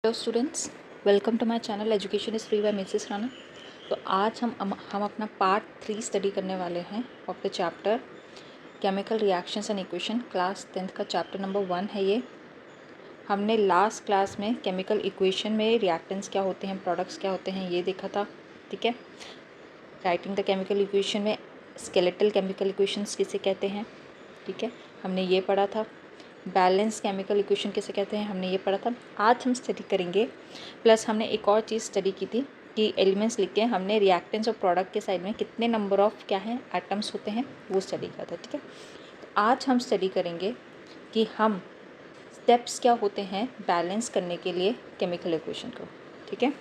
Hello students, welcome to my channel education is free by Mrs Rana. तो आज हम अपना पार्ट 3 स्टडी करने वाले हैं of the chapter chemical reactions and equation. Class 10th का चैप्टर नंबर 1 है ये। हमने लास्ट क्लास में केमिकल इक्वेशन में रिएक्टेंट्स क्या होते हैं, प्रोडक्ट्स क्या होते हैं, ये देखा था। ठीक है, राइटिंग द केमिकल इक्वेशन में स्केलेटल केमिकल इक्वेशंस किसे कहते हैं, ठीक है, हमने ये पढ़ा था। बैलेंस केमिकल इक्वेशन किसे कहते हैं, हमने ये पढ़ा था। आज हम स्टडी करेंगे, प्लस हमने एक और चीज़ स्टडी की थी कि एलिमेंट्स लिख के हमने रिएक्टेंट्स और प्रोडक्ट के साइड में कितने नंबर ऑफ क्या हैं एटम्स होते हैं वो स्टडी किया था। ठीक है, तो आज हम स्टडी करेंगे कि हम स्टेप्स क्या होते हैं बैलेंस करने के लिए केमिकल इक्वेशन को। ठीक है,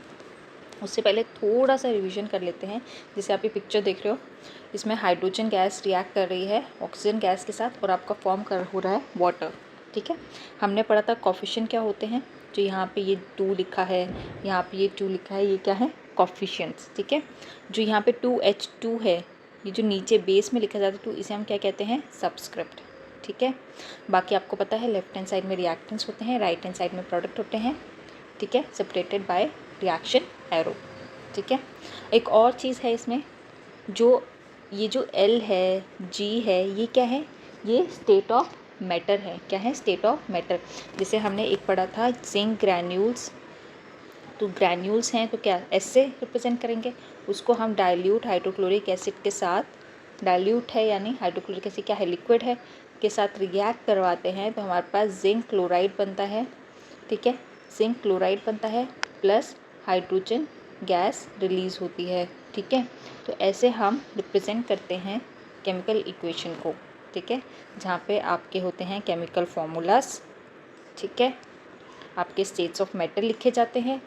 उससे पहले थोड़ा सा रिवीजन कर लेते हैं। जैसे आप ये पिक्चर देख रहे हो, इसमें हाइड्रोजन गैस रिएक्ट कर रही है ऑक्सीजन गैस के साथ और आपका फॉर्म हो रहा है वाटर। ठीक है, हमने पढ़ा था कॉफिशिएंट क्या होते हैं। जो यहाँ पे ये 2 लिखा है, यहाँ पे ये 2 लिखा है, ये क्या है कॉफिशिएंट्स। ठीक है, जो यहाँ पे 2H2 है, ये जो नीचे बेस में लिखा जाता है 2, इसे हम क्या कहते हैं सबस्क्रिप्ट। ठीक है, बाकी आपको पता है लेफ्ट हैंड साइड में रिएक्टेंट्स होते हैं, राइट हैंड साइड में प्रोडक्ट होते हैं। ठीक है, सेपरेटेड बाय रिएक्शन एरो। ठीक है, एक और चीज़ है इसमें, जो ये जो L है, G है, ये क्या है, ये स्टेट ऑफ मैटर है। क्या है, स्टेट ऑफ मैटर। जैसे हमने एक पढ़ा था जिंक ग्रैन्यूल्स, तो ग्रैन्यूल्स हैं तो क्या S से रिप्रेजेंट करेंगे उसको हम। डाइल्यूट हाइड्रोक्लोरिक एसिड के साथ, डाइल्यूट है यानी हाइड्रोक्लोरिक एसिड क्या है लिक्विड है, के साथ रिएक्ट करवाते हैं तो हमारे पास जिंक क्लोराइड बनता है। ठीक है, जिंक क्लोराइड बनता है प्लस हाइड्रोजन गैस रिलीज़ होती है। ठीक है, तो ऐसे हम रिप्रेजेंट करते हैं केमिकल इक्वेशन को। ठीक है, जहाँ पे आपके होते हैं केमिकल फार्मूलास। ठीक है, आपके स्टेट्स ऑफ मैटर लिखे जाते हैं।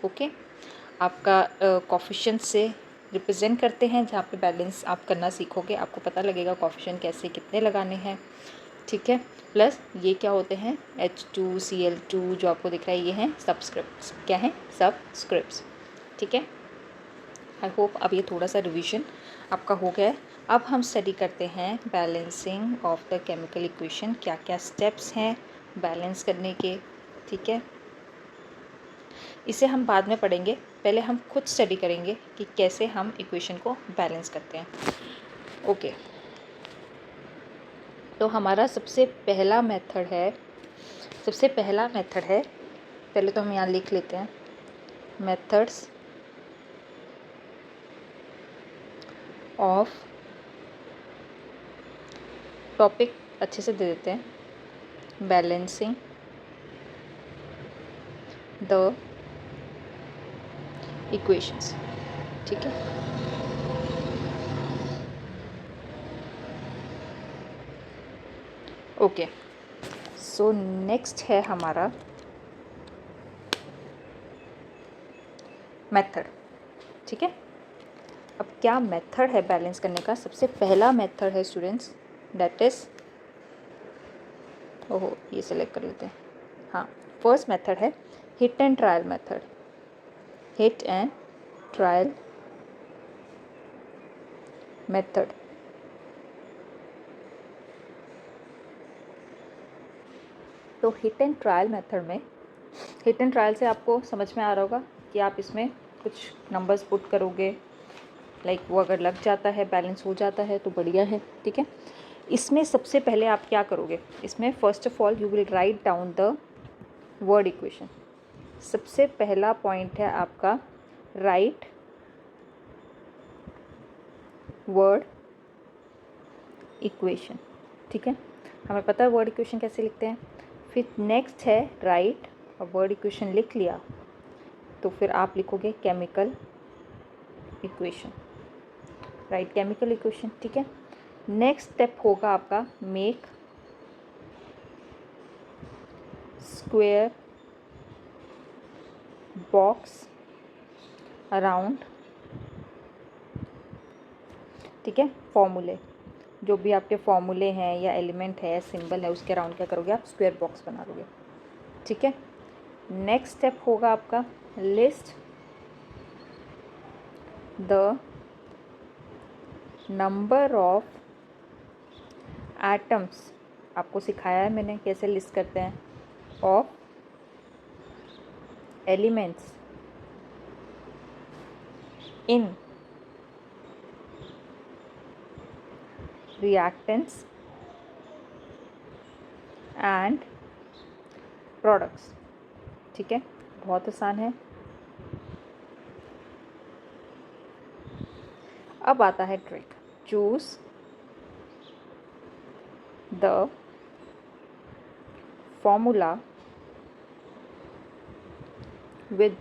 ओके, आपका कॉफिशिएंट से रिप्रेजेंट करते हैं, जहाँ पे बैलेंस आप करना सीखोगे आपको पता लगेगा कॉफिशिएंट कैसे कितने लगाने हैं। ठीक है, प्लस ये क्या होते हैं H2Cl2 जो आपको दिख रहा है, ये हैं सबस्क्रिप्ट्स। क्या है सबस्क्रिप्ट्स। ठीक है, आई होप अब ये थोड़ा सा रिवीजन आपका हो गया है। अब हम स्टडी करते हैं balancing of the chemical equation, क्या क्या स्टेप्स हैं बैलेंस करने के। ठीक है, इसे हम बाद में पढ़ेंगे, पहले हम खुद स्टडी करेंगे कि कैसे हम इक्वेशन को बैलेंस करते हैं। ओके, तो हमारा सबसे पहला मेथड है, पहले तो हम यहाँ लिख लेते हैं मेथड्स ऑफ, टॉपिक अच्छे से दे देते हैं, बैलेंसिंग द इक्वेशंस। ठीक है, ओके, सो नेक्स्ट है हमारा मेथड। ठीक है, अब क्या मेथड है बैलेंस करने का। सबसे पहला मेथड है स्टूडेंट्स दैट इज़, ओहो ये सेलेक्ट कर लेते हैं, हाँ, फर्स्ट मेथड है hit and trial method. Hit and trial method. तो हिट एंड ट्रायल मेथड में, हिट एंड ट्रायल से आपको समझ में आ रहा होगा कि आप इसमें कुछ नंबर्स पुट करोगे, लाइक वो अगर लग जाता है बैलेंस हो जाता है तो बढ़िया है। ठीक है, इसमें सबसे पहले आप क्या करोगे, इसमें first of all you will write down the word equation. सबसे पहला पॉइंट है आपका राइट वर्ड इक्वेशन। ठीक है, हमें पता है वर्ड इक्वेशन कैसे लिखते हैं। फिर नेक्स्ट है राइट, और वर्ड इक्वेशन लिख लिया तो फिर आप लिखोगे chemical equation, right chemical equation. ठीक है, नेक्स्ट स्टेप होगा आपका मेक स्क्वायर बॉक्स अराउंड, ठीक है, फॉर्मूले, जो भी आपके फॉर्मूले हैं या एलिमेंट है या सिंबल है उसके अराउंड क्या करोगे आप स्क्वायर बॉक्स बना लोगे। ठीक है, नेक्स्ट स्टेप होगा आपका list the number of atoms, आपको सिखाया है मैंने कैसे लिस्ट करते हैं, of elements in reactants and products। ठीक है, बहुत आसान है। अब आता है trick. Choose the formula with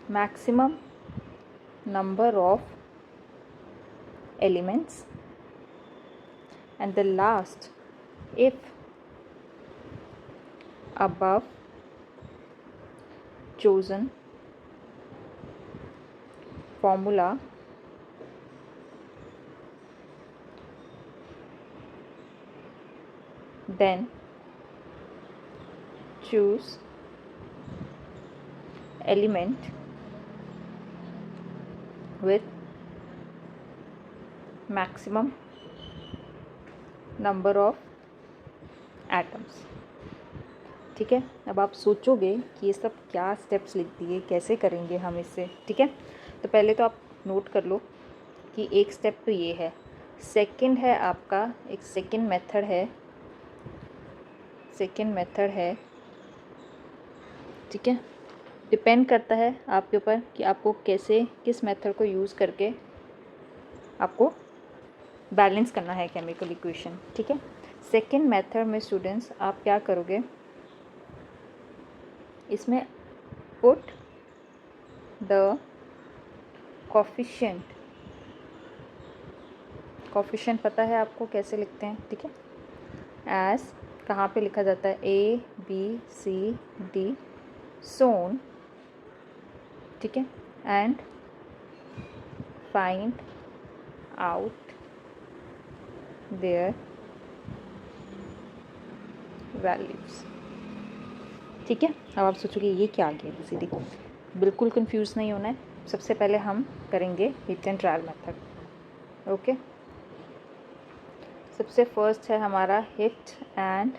maximum number of elements and the last if above chosen formula then choose element with maximum number of atoms। ठीक है, अब आप सोचोगे कि ये सब क्या स्टेप्स लिख दिए, कैसे करेंगे हम इससे। ठीक है, तो पहले तो आप नोट कर लो कि एक स्टेप तो ये है। सेकंड है आपका एक सेकंड मेथड है। ठीक है, डिपेंड करता है आपके ऊपर कि आपको कैसे किस मेथड को यूज़ करके आपको बैलेंस करना है केमिकल इक्वेशन। ठीक है, सेकंड मेथड में स्टूडेंट्स आप क्या करोगे, इसमें पुट द कोफिशिएंट पता है आपको कैसे लिखते हैं। ठीक है, एज कहाँ पे लिखा जाता है, ABCD सोन। ठीक है, and find out there values. ठीक है, अब आप सोचोगे ये क्या आ गया ABCD। बिल्कुल कंफ्यूज नहीं होना है। सबसे पहले हम करेंगे hit and trial method. Okay, सबसे फर्स्ट है हमारा हिट एंड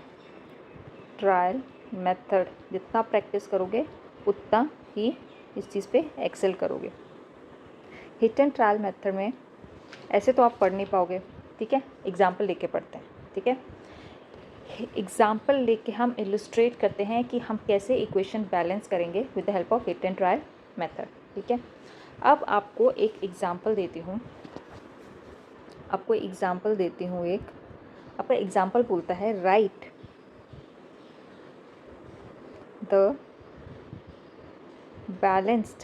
ट्रायल मेथड। जितना प्रैक्टिस करोगे उतना ही इस चीज़ पे एक्सेल करोगे। हिट एंड ट्रायल मेथड में ऐसे तो आप पढ़ नहीं पाओगे। ठीक है, एग्जाम्पल लेके पढ़ते हैं। ठीक है, एग्जाम्पल लेके हम इलस्ट्रेट करते हैं कि हम कैसे इक्वेशन बैलेंस करेंगे with the help of hit and trial method. ठीक है, अब आपको एक एग्जाम्पल देती हूँ। आपका एग्जाम्पल बोलता है right the balanced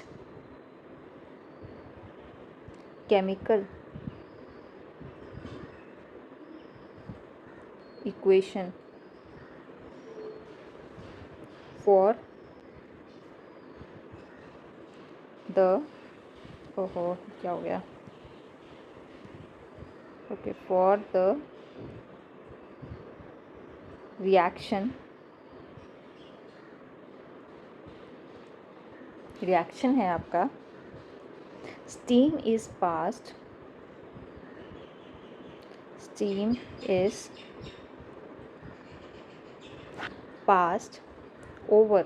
chemical equation for the क्या हो गया, ओके, फॉर द रिएक्शन है आपका steam is passed over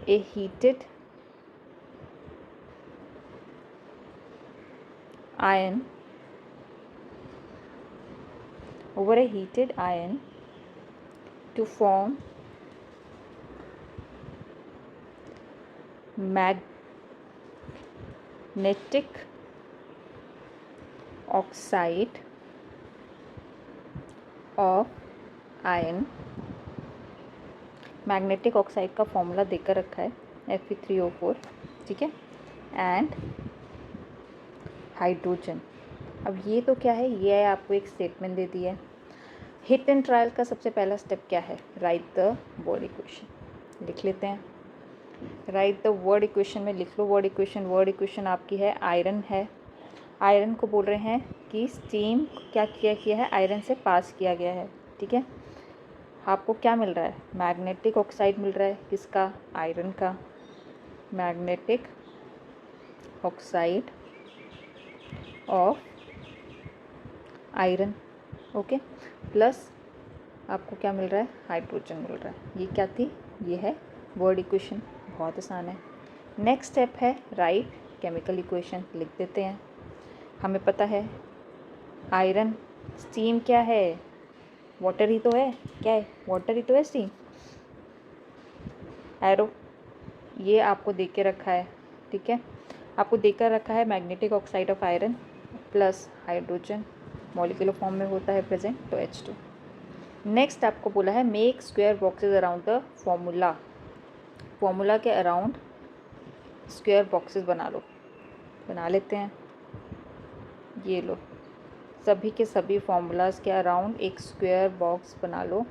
a heated iron to form magnetic oxide of iron। Magnetic oxide का फॉर्मूला देकर रखा है Fe3O4। ठीक है, एंड हाइड्रोजन। अब ये तो क्या है, ये आपको एक स्टेटमेंट दे दी है। हिट एंड ट्रायल का सबसे पहला स्टेप क्या है, राइट द वर्ड इक्वेशन। लिख लेते हैं, राइट द वर्ड इक्वेशन में लिख लो वर्ड इक्वेशन आपकी है आयरन है। आयरन को बोल रहे हैं कि स्टीम क्या किया है, आयरन से पास किया गया है। ठीक है, आपको क्या मिल रहा है, मैग्नेटिक ऑक्साइड मिल रहा है, किसका, आयरन का। Magnetic oxide of iron, okay, plus आपको क्या मिल रहा है, हाइड्रोजन मिल रहा है। ये क्या थी, ये है वर्ड इक्वेशन, बहुत आसान है। नेक्स्ट स्टेप है राइट केमिकल इक्वेशन, लिख देते हैं। हमें पता है आयरन, स्टीम क्या है, वाटर ही तो है, क्या है, वाटर ही तो है स्टीम। एरो ये आपको दे के रखा है, ठीक है, आपको देकर रखा है magnetic oxide of iron plus hydrogen, molecular form में होता है प्रेजेंट, तो H2। नेक्स्ट आपको बोला है make square boxes around the formula, formula के अराउंड स्क्वायर बॉक्सेस बना लो, बना लेते हैं। ये लो, सभी के सभी फॉर्मूलाज के अराउंड एक स्क्वायर बॉक्स बना लो।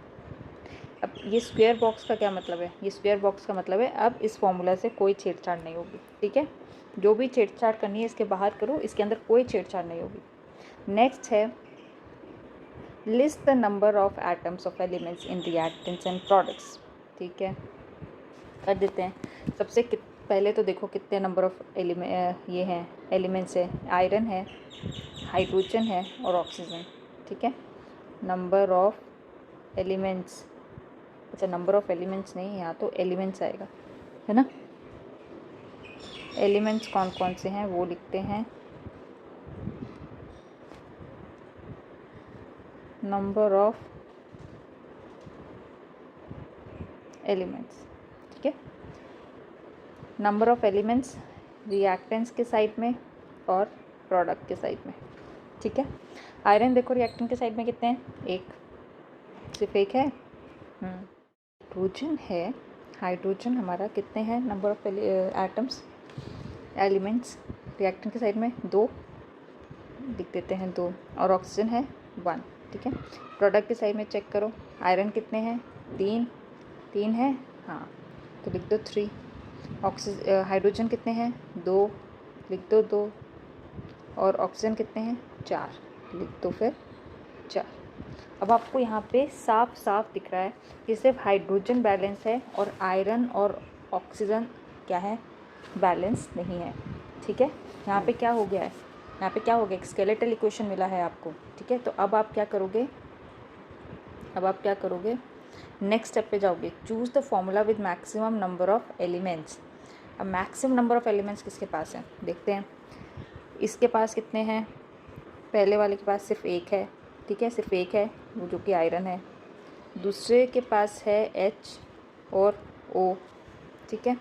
अब ये स्क्वायर बॉक्स का क्या मतलब है, ये स्क्वायर बॉक्स का मतलब है अब इस फॉर्मूला से कोई छेड़छाड़ नहीं होगी, ठीक है, जो भी छेड़छाड़ करनी है इसके बाहर करो, इसके अंदर कोई छेड़छाड़ नहीं होगी। नेक्स्ट है list the number of atoms of elements in reactants and products, ठीक है, कर देते हैं। सबसे पहले तो देखो कितने नंबर ऑफ ये हैं एलिमेंट्स है, आयरन है, हाइड्रोजन है और ऑक्सीजन, ठीक है। नंबर ऑफ एलिमेंट्स, अच्छा नंबर ऑफ एलिमेंट्स नहीं, यहाँ तो एलिमेंट्स आएगा, है ना। एलिमेंट्स कौन कौन से हैं वो लिखते हैं, नंबर ऑफ एलिमेंट्स, ठीक है। नंबर ऑफ एलिमेंट्स रिएक्टेंट्स के साइड में और प्रोडक्ट के साइड में, ठीक है। आयरन देखो रिएक्टेंट के साइड में कितने हैं, एक, सिर्फ एक है। हाइड्रोजन है, हाइड्रोजन हमारा कितने हैं number of atoms elements reactant के साइड में, दो, लिख देते हैं दो, और ऑक्सीजन है 1, ठीक है। प्रोडक्ट के साइड में चेक करो, आयरन कितने हैं, 3, 3 है, हाँ तो लिख दो 3। हाइड्रोजन कितने हैं, 2, लिख दो 2, और ऑक्सीजन कितने हैं, 4, लिख दो फिर 4। अब आपको यहाँ पे साफ साफ दिख रहा है कि सिर्फ हाइड्रोजन बैलेंस है और आयरन और ऑक्सीजन क्या है, बैलेंस नहीं है, ठीक है। यहाँ पे क्या हो गया है, यहाँ पे क्या हो गया, एक स्केलेटल इक्वेशन मिला है आपको, ठीक है। तो अब आप क्या करोगे, अब आप क्या करोगे, नेक्स्ट स्टेप पे जाओगे, choose the formula with maximum number of elements. अब मैक्सिमम नंबर ऑफ एलिमेंट्स किसके पास है, देखते हैं। इसके पास कितने हैं, पहले वाले के पास सिर्फ एक है, ठीक है, सिर्फ एक है वो जो कि आयरन है। दूसरे के पास है H और O, ठीक है।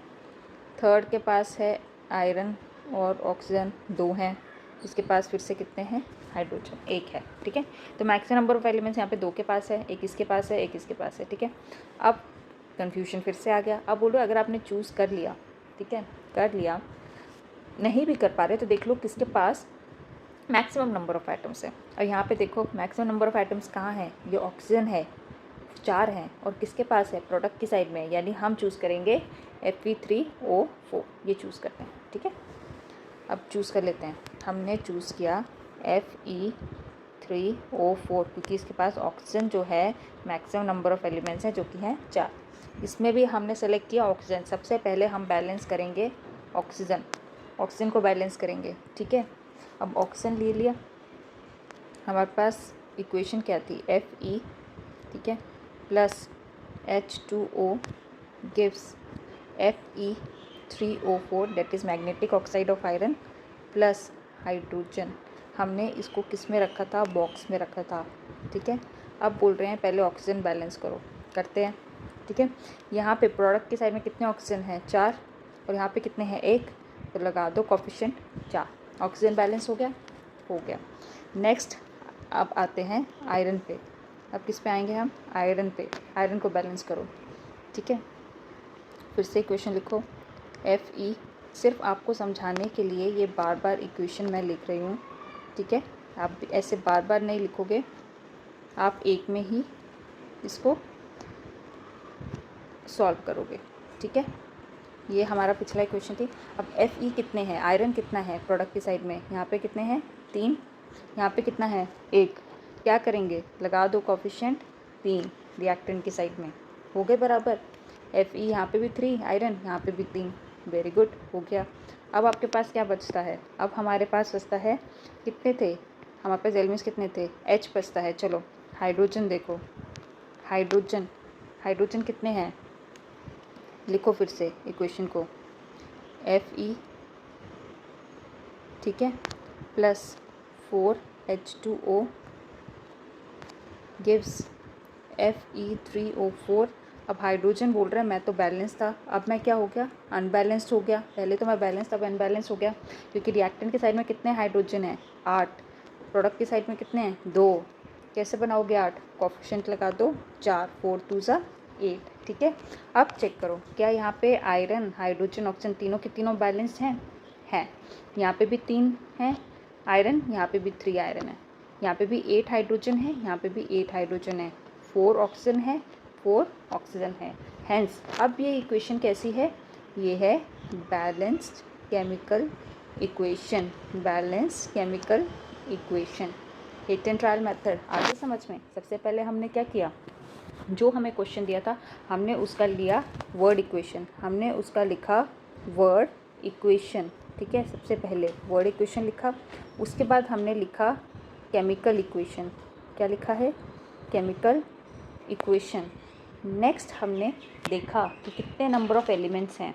थर्ड के पास है आयरन और ऑक्सीजन, 2 हैं। इसके पास फिर से कितने हैं, हाइड्रोजन 1 है, ठीक है। तो मैक्सिमम नंबर ऑफ एलिमेंट्स यहाँ पे 2 के पास है, एक इसके पास है, एक इसके पास है, ठीक है। अब कन्फ्यूजन फिर से आ गया। अब बोलो अगर आपने चूज़ कर लिया, ठीक है, कर लिया, नहीं भी कर पा रहे तो देख लो किसके पास मैक्सिमम नंबर ऑफ एटम्स है। और यहाँ पे देखो मैक्सिमम नंबर ऑफ एटम्स कहाँ है, ये ऑक्सीजन है, 4 हैं, और किसके पास है, प्रोडक्ट की साइड में, यानी हम चूज़ करेंगे Fe3O4, ये चूज़ करते हैं, ठीक है। अब चूज़ कर लेते हैं, हमने चूज़ किया Fe3O4 क्योंकि इसके पास ऑक्सीजन जो है मैक्सिमम नंबर ऑफ एलिमेंट्स है जो कि है 4। इसमें भी हमने सेलेक्ट किया ऑक्सीजन, सबसे पहले हम बैलेंस करेंगे ऑक्सीजन, ऑक्सीजन को बैलेंस करेंगे, ठीक है। अब ऑक्सीजन ले लिया, हमारे पास इक्वेशन क्या थी, Fe, ठीक है, plus H2O gives Fe3O4 that is magnetic oxide of iron plus hydrogen. हमने इसको किस में रखा था, बॉक्स में रखा था, ठीक है। अब बोल रहे हैं पहले ऑक्सीजन बैलेंस करो, करते हैं, ठीक है। यहाँ पे प्रोडक्ट की साइड में कितने ऑक्सीजन हैं, 4, और यहाँ पे कितने हैं, 1, तो लगा दो कोफिशिएंट 4, ऑक्सीजन बैलेंस हो गया, हो गया। नेक्स्ट अब आते हैं आयरन पे, अब किस पे आएंगे हम, आयरन पे, आयरन को बैलेंस करो, ठीक है। फिर से इक्वेशन लिखो Fe, सिर्फ आपको समझाने के लिए ये बार बार इक्वेशन मैं लिख रही हूँ, ठीक है। आप ऐसे बार बार नहीं लिखोगे, आप एक में ही इसको सॉल्व करोगे, ठीक है। ये हमारा पिछला इक्वेशन थी। अब Fe कितने हैं, आयरन कितना है प्रोडक्ट की साइड में, यहाँ पे कितने हैं, 3, यहाँ पे कितना है, 1, क्या करेंगे, लगा दो कोफिशिएंट 3 रिएक्टेंट की साइड में, हो गए बराबर। Fe यहाँ पे भी 3 आयरन, यहाँ पे भी 3, वेरी गुड, हो गया। अब आपके पास क्या बचता है, अब हमारे पास बचता है, कितने थे हमारे पास एलिमेंट्स कितने थे, H बचता है। चलो हाइड्रोजन देखो, हाइड्रोजन, हाइड्रोजन कितने हैं, लिखो फिर से इक्वेशन को, Fe, ठीक है, प्लस 4H2O गिव्स Fe3O4। अब हाइड्रोजन बोल रहा है, मैं तो बैलेंस था, अब मैं क्या हो गया, अनबैलेंस्ड हो गया। पहले तो मैं बैलेंस था, अब अनबैलेंस हो गया, क्योंकि रिएक्टेंट की साइड में कितने हाइड्रोजन हैं, 8, प्रोडक्ट की साइड में कितने हैं, 2। कैसे बनाओगे 8, कोफिशिएंट लगा दो 4, 4 2 ज़ा 8, ठीक है। अब चेक करो क्या यहाँ पे आयरन, हाइड्रोजन, ऑक्सीजन तीनों के तीनों बैलेंस्ड हैं, है। यहाँ पे भी 3 हैं आयरन, यहाँ पे भी 3 आयरन है, यहाँ पे भी 8 हाइड्रोजन है, यहाँ पे भी 8 हाइड्रोजन है, 4 ऑक्सीजन है, 4 ऑक्सीजन है। हेंस अब ये इक्वेशन कैसी है, ये है balanced chemical equation, balanced chemical equation. Hit and trial method आगे समझ में। सबसे पहले हमने क्या किया, जो हमें क्वेश्चन दिया था हमने उसका लिया वर्ड इक्वेशन, हमने उसका लिखा वर्ड इक्वेशन, ठीक है। सबसे पहले वर्ड इक्वेशन लिखा, उसके बाद हमने लिखा केमिकल इक्वेशन, क्या लिखा है, केमिकल इक्वेशन। नेक्स्ट हमने देखा कि कितने नंबर ऑफ़ एलिमेंट्स हैं,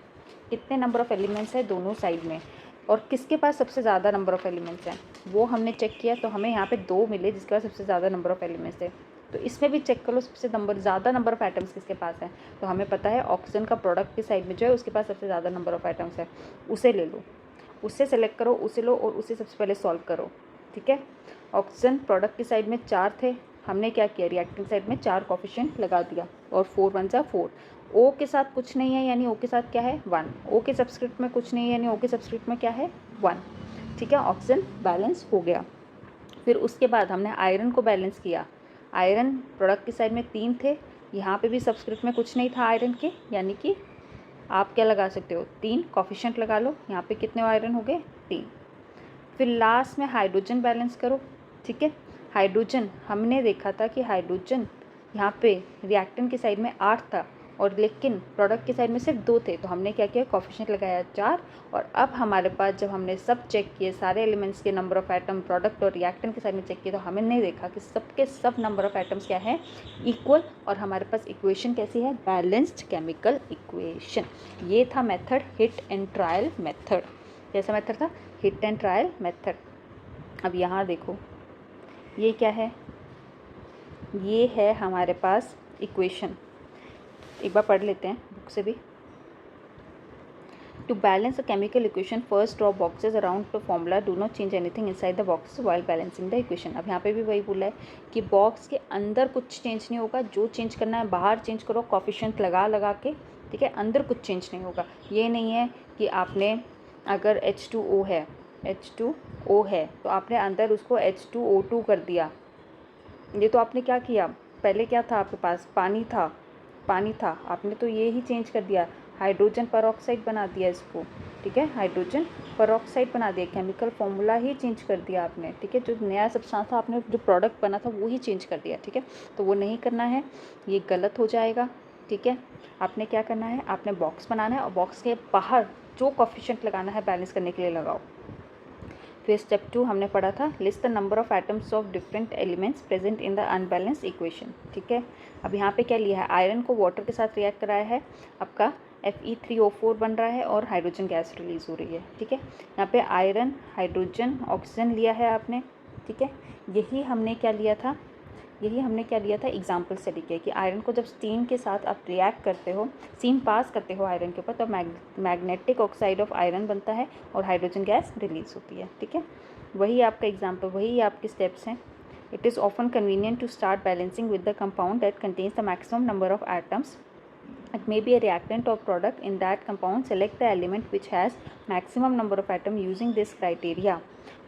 कितने नंबर ऑफ़ एलिमेंट्स हैं दोनों साइड में, और किसके पास सबसे ज़्यादा नंबर ऑफ़ एलिमेंट्स हैं वो हमने चेक किया। तो हमें यहाँ पे 2 मिले जिसके पास सबसे ज़्यादा नंबर ऑफ़ एलिमेंट्स थे। तो इसमें भी चेक कर लो सबसे ज़्यादा नंबर ऑफ़ एटम्स किसके पास है। तो हमें पता है ऑक्सीजन का प्रोडक्ट की साइड में जो है उसके पास सबसे ज़्यादा नंबर ऑफ़ एटम्स है, उसे ले लो, उससे सेलेक्ट करो, उसे लो और उसे सबसे पहले सॉल्व करो, ठीक है। ऑक्सीजन प्रोडक्ट की साइड में 4 थे, हमने क्या किया, रिएक्टिंग साइड में 4 कोफिशिएंट लगा दिया और 4 1 जा 4। ओ के साथ कुछ नहीं है यानी ओ के साथ क्या है 1, ओ के सबस्क्रिप्ट में कुछ नहीं है यानी ओ के सबस्क्रिप्ट में क्या है 1, ठीक है। ऑक्सीजन बैलेंस हो गया। फिर उसके बाद हमने आयरन को बैलेंस किया, आयरन प्रोडक्ट की साइड में 3 थे, यहाँ पे भी सबस्क्रिप्ट में कुछ नहीं था आयरन के, यानी कि आप क्या लगा सकते हो 3 कोफिशिएंट लगा लो, यहाँ पे कितने आयरन हो गए 3। फिर लास्ट में हाइड्रोजन बैलेंस करो, ठीक है। हाइड्रोजन हमने देखा था कि हाइड्रोजन यहाँ पे रिएक्टेंट की साइड में 8 था और लेकिन प्रोडक्ट की साइड में सिर्फ 2 थे, तो हमने क्या किया कोफिशिएंट लगाया 4। और अब हमारे पास जब हमने सब चेक किए सारे एलिमेंट्स के नंबर ऑफ़ एटम प्रोडक्ट और रिएक्टेंट की साइड में चेक किए, तो हमने देखा कि सबके सब नंबर ऑफ़ एटम्स क्या है इक्वल, और हमारे पास इक्वेशन कैसी है बैलेंस्ड केमिकल इक्वेशन। ये था method hit and trial method. कैसा मेथड था, हिट एंड ट्रायल मेथड। अब यहाँ देखो ये क्या है, ये है हमारे पास इक्वेशन, एक बार पढ़ लेते हैं बुक से भी। To balance a chemical equation first draw boxes around the formula, do not change anything inside the box while balancing the equation. अब यहाँ पे भी वही बोला है कि बॉक्स के अंदर कुछ चेंज नहीं होगा, जो चेंज करना है बाहर चेंज करो कोफिशिएंट लगा के, ठीक है। अंदर कुछ चेंज नहीं होगा। ये नहीं है कि आपने अगर H2O है, H2O है तो आपने अंदर उसको H2O2 कर दिया, ये तो आपने क्या किया, पहले क्या था आपके पास पानी था, आपने तो ये ही चेंज कर दिया, हाइड्रोजन परऑक्साइड बना दिया इसको, ठीक है। हाइड्रोजन परऑक्साइड बना दिया, केमिकल फॉर्मूला ही चेंज कर दिया आपने, ठीक है। जो नया सब्सटेंस था आपने जो प्रोडक्ट बना था वो ही चेंज कर दिया, ठीक है। तो वो नहीं करना है, ये गलत हो जाएगा, ठीक है। आपने क्या करना है, आपने बॉक्स बनाना है और बॉक्स के बाहर जो कोफिशिएंट लगाना है बैलेंस करने के लिए लगाओ। फिर स्टेप 2 हमने पढ़ा था list the number of atoms of different elements present in the unbalance equation, ठीक है। अब यहाँ पे क्या लिया है, आयरन को वाटर के साथ रिएक्ट कराया है, आपका Fe3O4 बन रहा है और हाइड्रोजन गैस रिलीज हो रही है, ठीक है। यहाँ पे आयरन, हाइड्रोजन, ऑक्सीजन लिया है आपने, ठीक है। यही हमने क्या लिया था एग्जाम्पल स्टडी के, कि आयरन को जब स्टीम के साथ आप रिएक्ट करते हो, स्टीम पास करते हो आयरन के ऊपर, तो मैग्नेटिक ऑक्साइड ऑफ आयरन बनता है और हाइड्रोजन गैस रिलीज होती है, ठीक है। वही आपका एग्जाम्पल, वही आपके स्टेप्स हैं। It is often convenient to start balancing with the compound that contains the maximum number of atoms. It may be a reactant or product in that compound. Select the element which has maximum number of atoms using this criteria.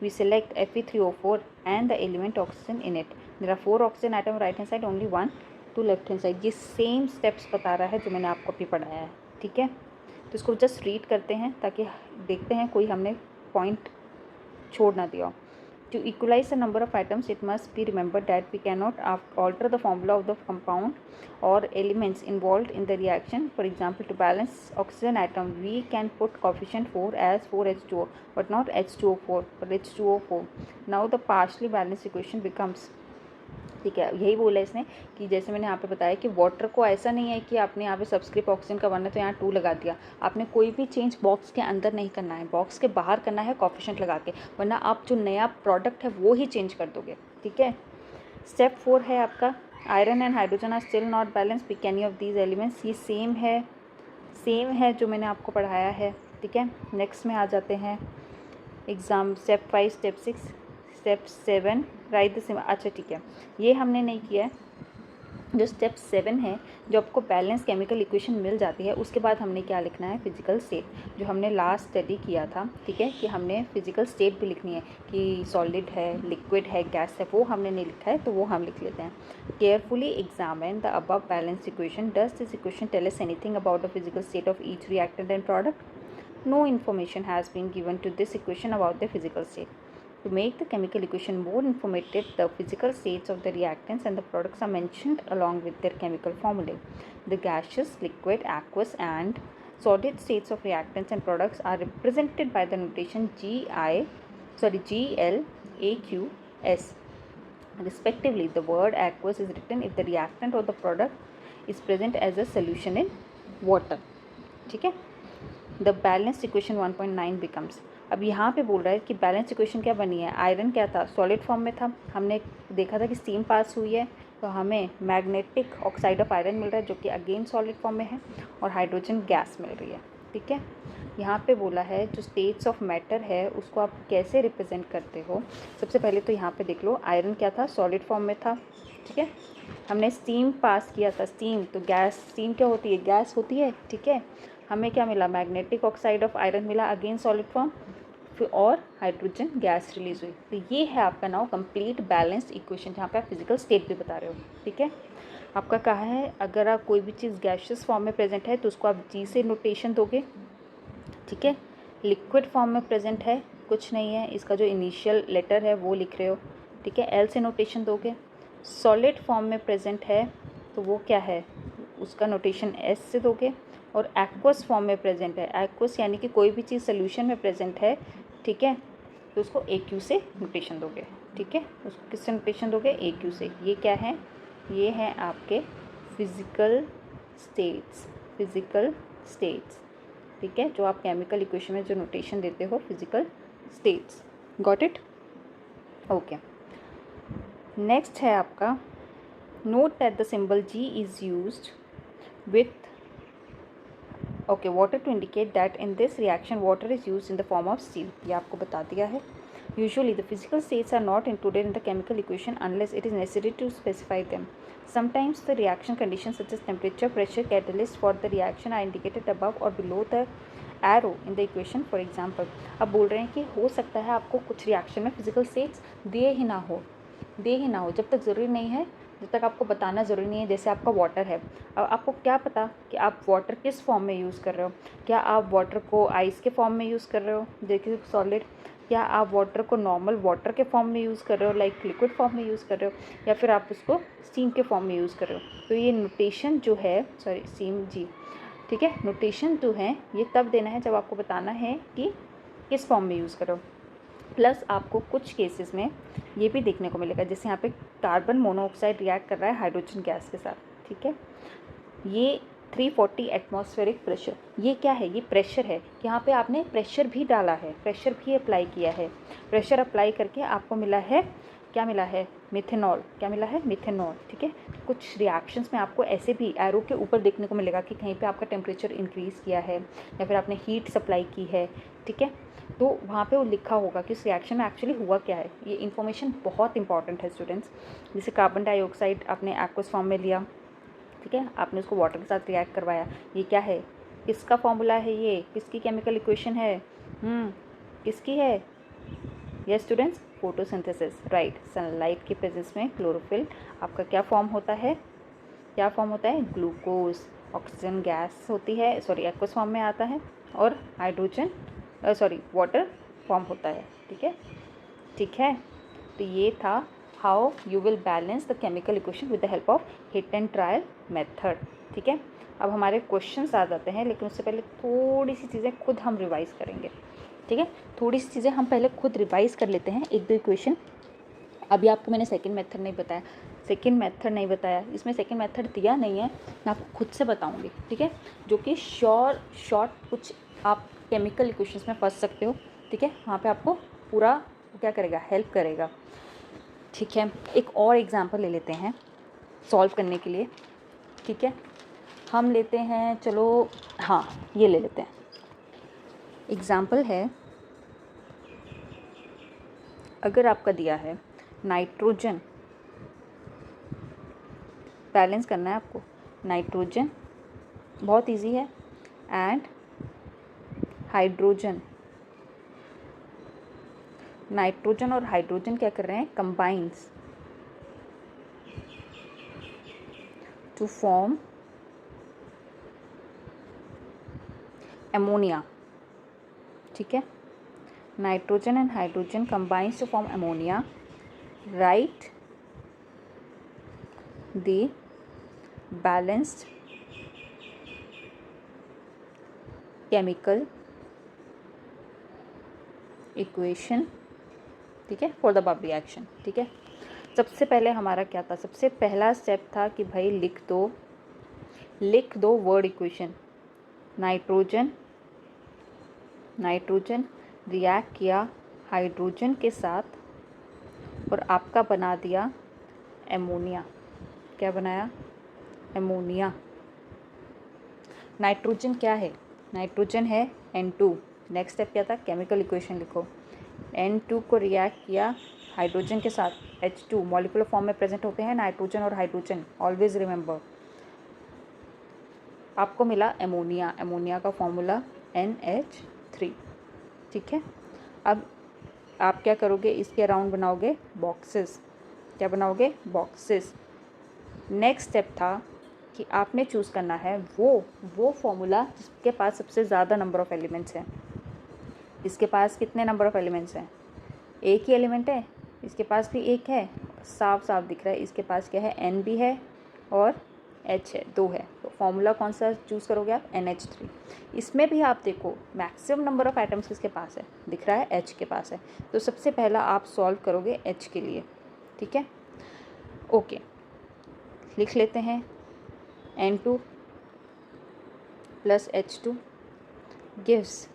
We select Fe3O4 and the element oxygen in it. There are 4 oxygen atoms right hand side, only 1 to left hand side. ये same steps बता रहा है जो मैंने आपको अभी पढ़ाया है, ठीक है। तो इसको जस्ट रीड करते हैं ताकि देखते हैं कोई हमने पॉइंट छोड़ ना दिया। To equalize the number of atoms, it must be remembered that we cannot alter the formula of the compound or elements involved in the reaction. For example, to balance oxygen atom, we can put coefficient 4 as 4H2O, but not H2O4, but H2O4. Now the partially balanced equation becomes ठीक है, यही बोला है इसने कि जैसे मैंने यहाँ पे बताया कि वाटर को ऐसा नहीं है कि आपने यहाँ पे सबस्क्रिप्ट ऑक्सीजन का 1 है तो यहाँ 2 लगा दिया। आपने कोई भी चेंज बॉक्स के अंदर नहीं करना है, बॉक्स के बाहर करना है कोएफिशिएंट लगा के, वरना आप जो नया प्रोडक्ट है वो ही चेंज कर दोगे। ठीक है। स्टेप 4 है आपका iron and hydrogen are still not balance, pick any of these elements. ये सेम है जो मैंने आपको पढ़ाया है। ठीक है। नेक्स्ट में आ जाते हैं exam step 5, step 6, step 7 right the same. अच्छा ठीक है, ये हमने नहीं किया है। जो स्टेप 7 है, जो आपको बैलेंस केमिकल इक्वेशन मिल जाती है, उसके बाद हमने क्या लिखना है, फिजिकल स्टेट, जो हमने लास्ट स्टडी किया था। ठीक है, कि हमने फिजिकल स्टेट भी लिखनी है कि सॉलिड है, लिक्विड है, गैस है, वो हमने नहीं लिखा है तो वो हम लिख लेते हैं। Carefully examine the above balance equation. Does this equation tell us anything about the physical state of each reactant and product? No information has been given to this equation about the physical state. To make the chemical equation more informative, the physical states of the reactants and the products are mentioned along with their chemical formulae. The gaseous, liquid, aqueous and solid states of reactants and products are represented by the notation Gl, AQS. Respectively, the word aqueous is written if the reactant or the product is present as a solution in water. ठीक है। The balance equation 1.9 becomes. अब यहाँ पे बोल रहा है कि balance equation क्या बनी है। आयरन क्या था, सॉलिड फॉर्म में था, हमने देखा था कि स्टीम पास हुई है तो हमें मैग्नेटिक ऑक्साइड ऑफ आयरन मिल रहा है जो कि अगेन सॉलिड फॉर्म में है, और हाइड्रोजन गैस मिल रही है। ठीक है। यहाँ पे बोला है जो स्टेट्स ऑफ मैटर है उसको आप कैसे रिप्रेजेंट करते हो। सबसे पहले तो यहाँ पे देख लो, आयरन क्या था, सॉलिड फॉर्म में था। ठीक है। हमने स्टीम पास किया था, स्टीम तो गैस, स्टीम क्या होती है, गैस होती है। ठीक है। हमें क्या मिला, मैग्नेटिक ऑक्साइड ऑफ आयरन मिला, अगेन सॉलिड फॉर्म, फिर और हाइड्रोजन गैस रिलीज हुई। तो ये है आपका नाउ कंप्लीट बैलेंस्ड इक्वेशन, जहाँ पे आप फिजिकल स्टेट भी बता रहे हो। ठीक है। आपका कहा है अगर आप कोई भी चीज़ गैशियस फॉर्म में प्रेजेंट है तो उसको आप जी से नोटेशन दोगे। ठीक है। लिक्विड फॉर्म में प्रेजेंट है, कुछ नहीं है, इसका जो इनिशियल लेटर है वो लिख रहे हो। ठीक है, एल से नोटेशन दोगे। सॉलिड फॉर्म में प्रेजेंट है तो वो क्या है, उसका नोटेशन एस से दोगे। और एक्वस फॉर्म में प्रेजेंट है, एक्वस यानी कि कोई भी चीज़ सोल्यूशन में प्रेजेंट है। ठीक है, तो उसको ए क्यू से नोटेशन दोगे। ठीक है, उसको किससे नोटेशन दोगे, ए क्यू से। ये क्या है, ये हैं आपके फिजिकल स्टेट्स, फिजिकल स्टेट्स। ठीक है, जो आप केमिकल इक्वेशन में जो नोटेशन देते हो, physical states. Got it? Okay. Next है आपका note that the symbol g is used with water to indicate that in this reaction water is used in the form of steam. ये आपको बता दिया है। Usually the physical states are not included in the chemical equation unless it is necessary to specify them. Sometimes the reaction conditions such as temperature, pressure, catalyst for the reaction are indicated above or below the arrow in the equation. For example, अब बोल रहे हैं कि हो सकता है आपको कुछ रिएक्शन में फिजिकल स्टेट्स दे ही ना हो, जब तक ज़रूरी नहीं है, जब तक आपको बताना ज़रूरी नहीं है। जैसे आपका वाटर है, अब आपको क्या पता कि आप वाटर किस फॉर्म में यूज़ कर रहे हो। क्या आप वाटर को आइस के फॉर्म में यूज़ कर रहे हो, देखिए सॉलिड, या आप वाटर को नॉर्मल वाटर के फॉर्म में यूज़ कर रहे हो, लाइक लिक्विड फॉर्म में यूज़ कर रहे हो, या फिर आप उसको स्टीम के फॉर्म में यूज़ कर रहे हो। तो ये नोटेशन जो है, सॉरी स्टीम जी, ठीक है, नोटेशन जो है ये तब देना है जब आपको बताना है कि किस फॉर्म में यूज़ करो। प्लस आपको कुछ केसेस में ये भी देखने को मिलेगा, जैसे यहाँ पे कार्बन मोनोऑक्साइड रिएक्ट कर रहा है हाइड्रोजन गैस के साथ। ठीक है, ये 340 एटमॉस्फेरिक प्रेशर, ये क्या है, ये प्रेशर है। यहाँ पे आपने प्रेशर भी डाला है, प्रेशर भी अप्लाई किया है। प्रेशर अप्लाई करके आपको मिला है, क्या मिला है, मिथेनॉल। क्या मिला है, मिथेनॉल। ठीक है, कुछ रिएक्शंस में आपको ऐसे भी एरो के ऊपर देखने को मिलेगा कि कहीं पे आपका टेम्परेचर इंक्रीज़ किया है या फिर आपने हीट सप्लाई की है। ठीक है, तो वहाँ पे वो लिखा होगा कि उस रिएक्शन में एक्चुअली हुआ क्या है। ये इन्फॉर्मेशन बहुत इंपॉर्टेंट है स्टूडेंट्स। जैसे कार्बन डाइऑक्साइड आपने एक्वस फॉर्म में लिया, ठीक है, आपने उसको वाटर के साथ रिएक्ट करवाया, ये क्या है, किसका फॉर्मूला है, ये किसकी केमिकल इक्वेशन है, किसकी है, yes students, photosynthesis, right. Sunlight के प्रेजेंस में क्लोरोफिल आपका क्या फॉर्म होता है, क्या फॉर्म होता है, ग्लूकोज। ऑक्सीजन गैस होती है, सॉरी एक्वस फॉर्म में आता है, और हाइड्रोजन वाटर फॉर्म होता है। ठीक है, ठीक है, तो ये था how you will balance the chemical equation with the help of hit and trial method. ठीक है, अब हमारे क्वेश्चंस आ जाते हैं, लेकिन उससे पहले थोड़ी सी चीज़ें खुद हम रिवाइज़ करेंगे। ठीक है, थोड़ी सी चीज़ें हम पहले खुद रिवाइज़ कर लेते हैं, एक दो इक्वेशन अभी आपको मैंने सेकंड मेथड नहीं बताया, इसमें सेकंड मेथड दिया नहीं है, मैं आपको खुद से बताऊंगी, ठीक है, जो कि शॉर्ट कुछ आप केमिकल इक्वेशंस में फंस सकते हो, ठीक है, वहाँ पे आपको पूरा क्या करेगा, हेल्प करेगा, ठीक है। एक और एग्जांपल ले लेते हैं सॉल्व करने के लिए, ठीक है, हम लेते हैं, चलो हाँ ये ले लेते हैं। एग्जांपल है, अगर आपका दिया है नाइट्रोजन, बैलेंस करना है आपको, नाइट्रोजन बहुत इजी है, एंड हाइड्रोजन, नाइट्रोजन और हाइड्रोजन क्या कर रहे हैं, कंबाइंस टू फॉर्म अमोनिया, ठीक है, nitrogen and hydrogen combines to form ammonia, write the balanced chemical equation, ठीक है, फॉर द अबव रिएक्शन, ठीक है। सबसे पहले हमारा क्या था, सबसे पहला स्टेप था कि भाई लिख दो वर्ड इक्वेशन, नाइट्रोजन रिएक्ट किया हाइड्रोजन के साथ और आपका बना दिया एमोनिया, क्या बनाया, एमोनिया। नाइट्रोजन क्या है, नाइट्रोजन है N2, नेक्स्ट स्टेप क्या था, केमिकल इक्वेशन लिखो, N2 को रिएक्ट किया हाइड्रोजन के साथ, H2 मॉलिक्यूलर फॉर्म में प्रेजेंट होते हैं नाइट्रोजन और हाइड्रोजन, ऑलवेज रिमेंबर, आपको मिला एमोनिया, एमोनिया का फॉर्मूला NH3, ठीक है। अब आप क्या करोगे, इसके अराउंड बनाओगे बॉक्सेस, क्या बनाओगे, बॉक्सेस। नेक्स्ट स्टेप था कि आपने चूज़ करना है वो फॉर्मूला जिसके पास सबसे ज़्यादा नंबर ऑफ़ एलिमेंट्स हैं। इसके पास कितने नंबर ऑफ़ एलिमेंट्स हैं, एक ही एलिमेंट है, इसके पास भी एक है, साफ साफ दिख रहा है, इसके पास क्या है, N भी है और H है, 2 है, तो फॉर्मूला कौन सा चूज़ करोगे आप, NH3। इसमें भी आप देखो मैक्सिमम नंबर ऑफ़ आइटम्स किसके पास है, दिख रहा है H के पास है, तो सबसे पहला आप सॉल्व करोगे H के लिए, ठीक है, ओके, लिख लेते हैं N2 plus H2 gives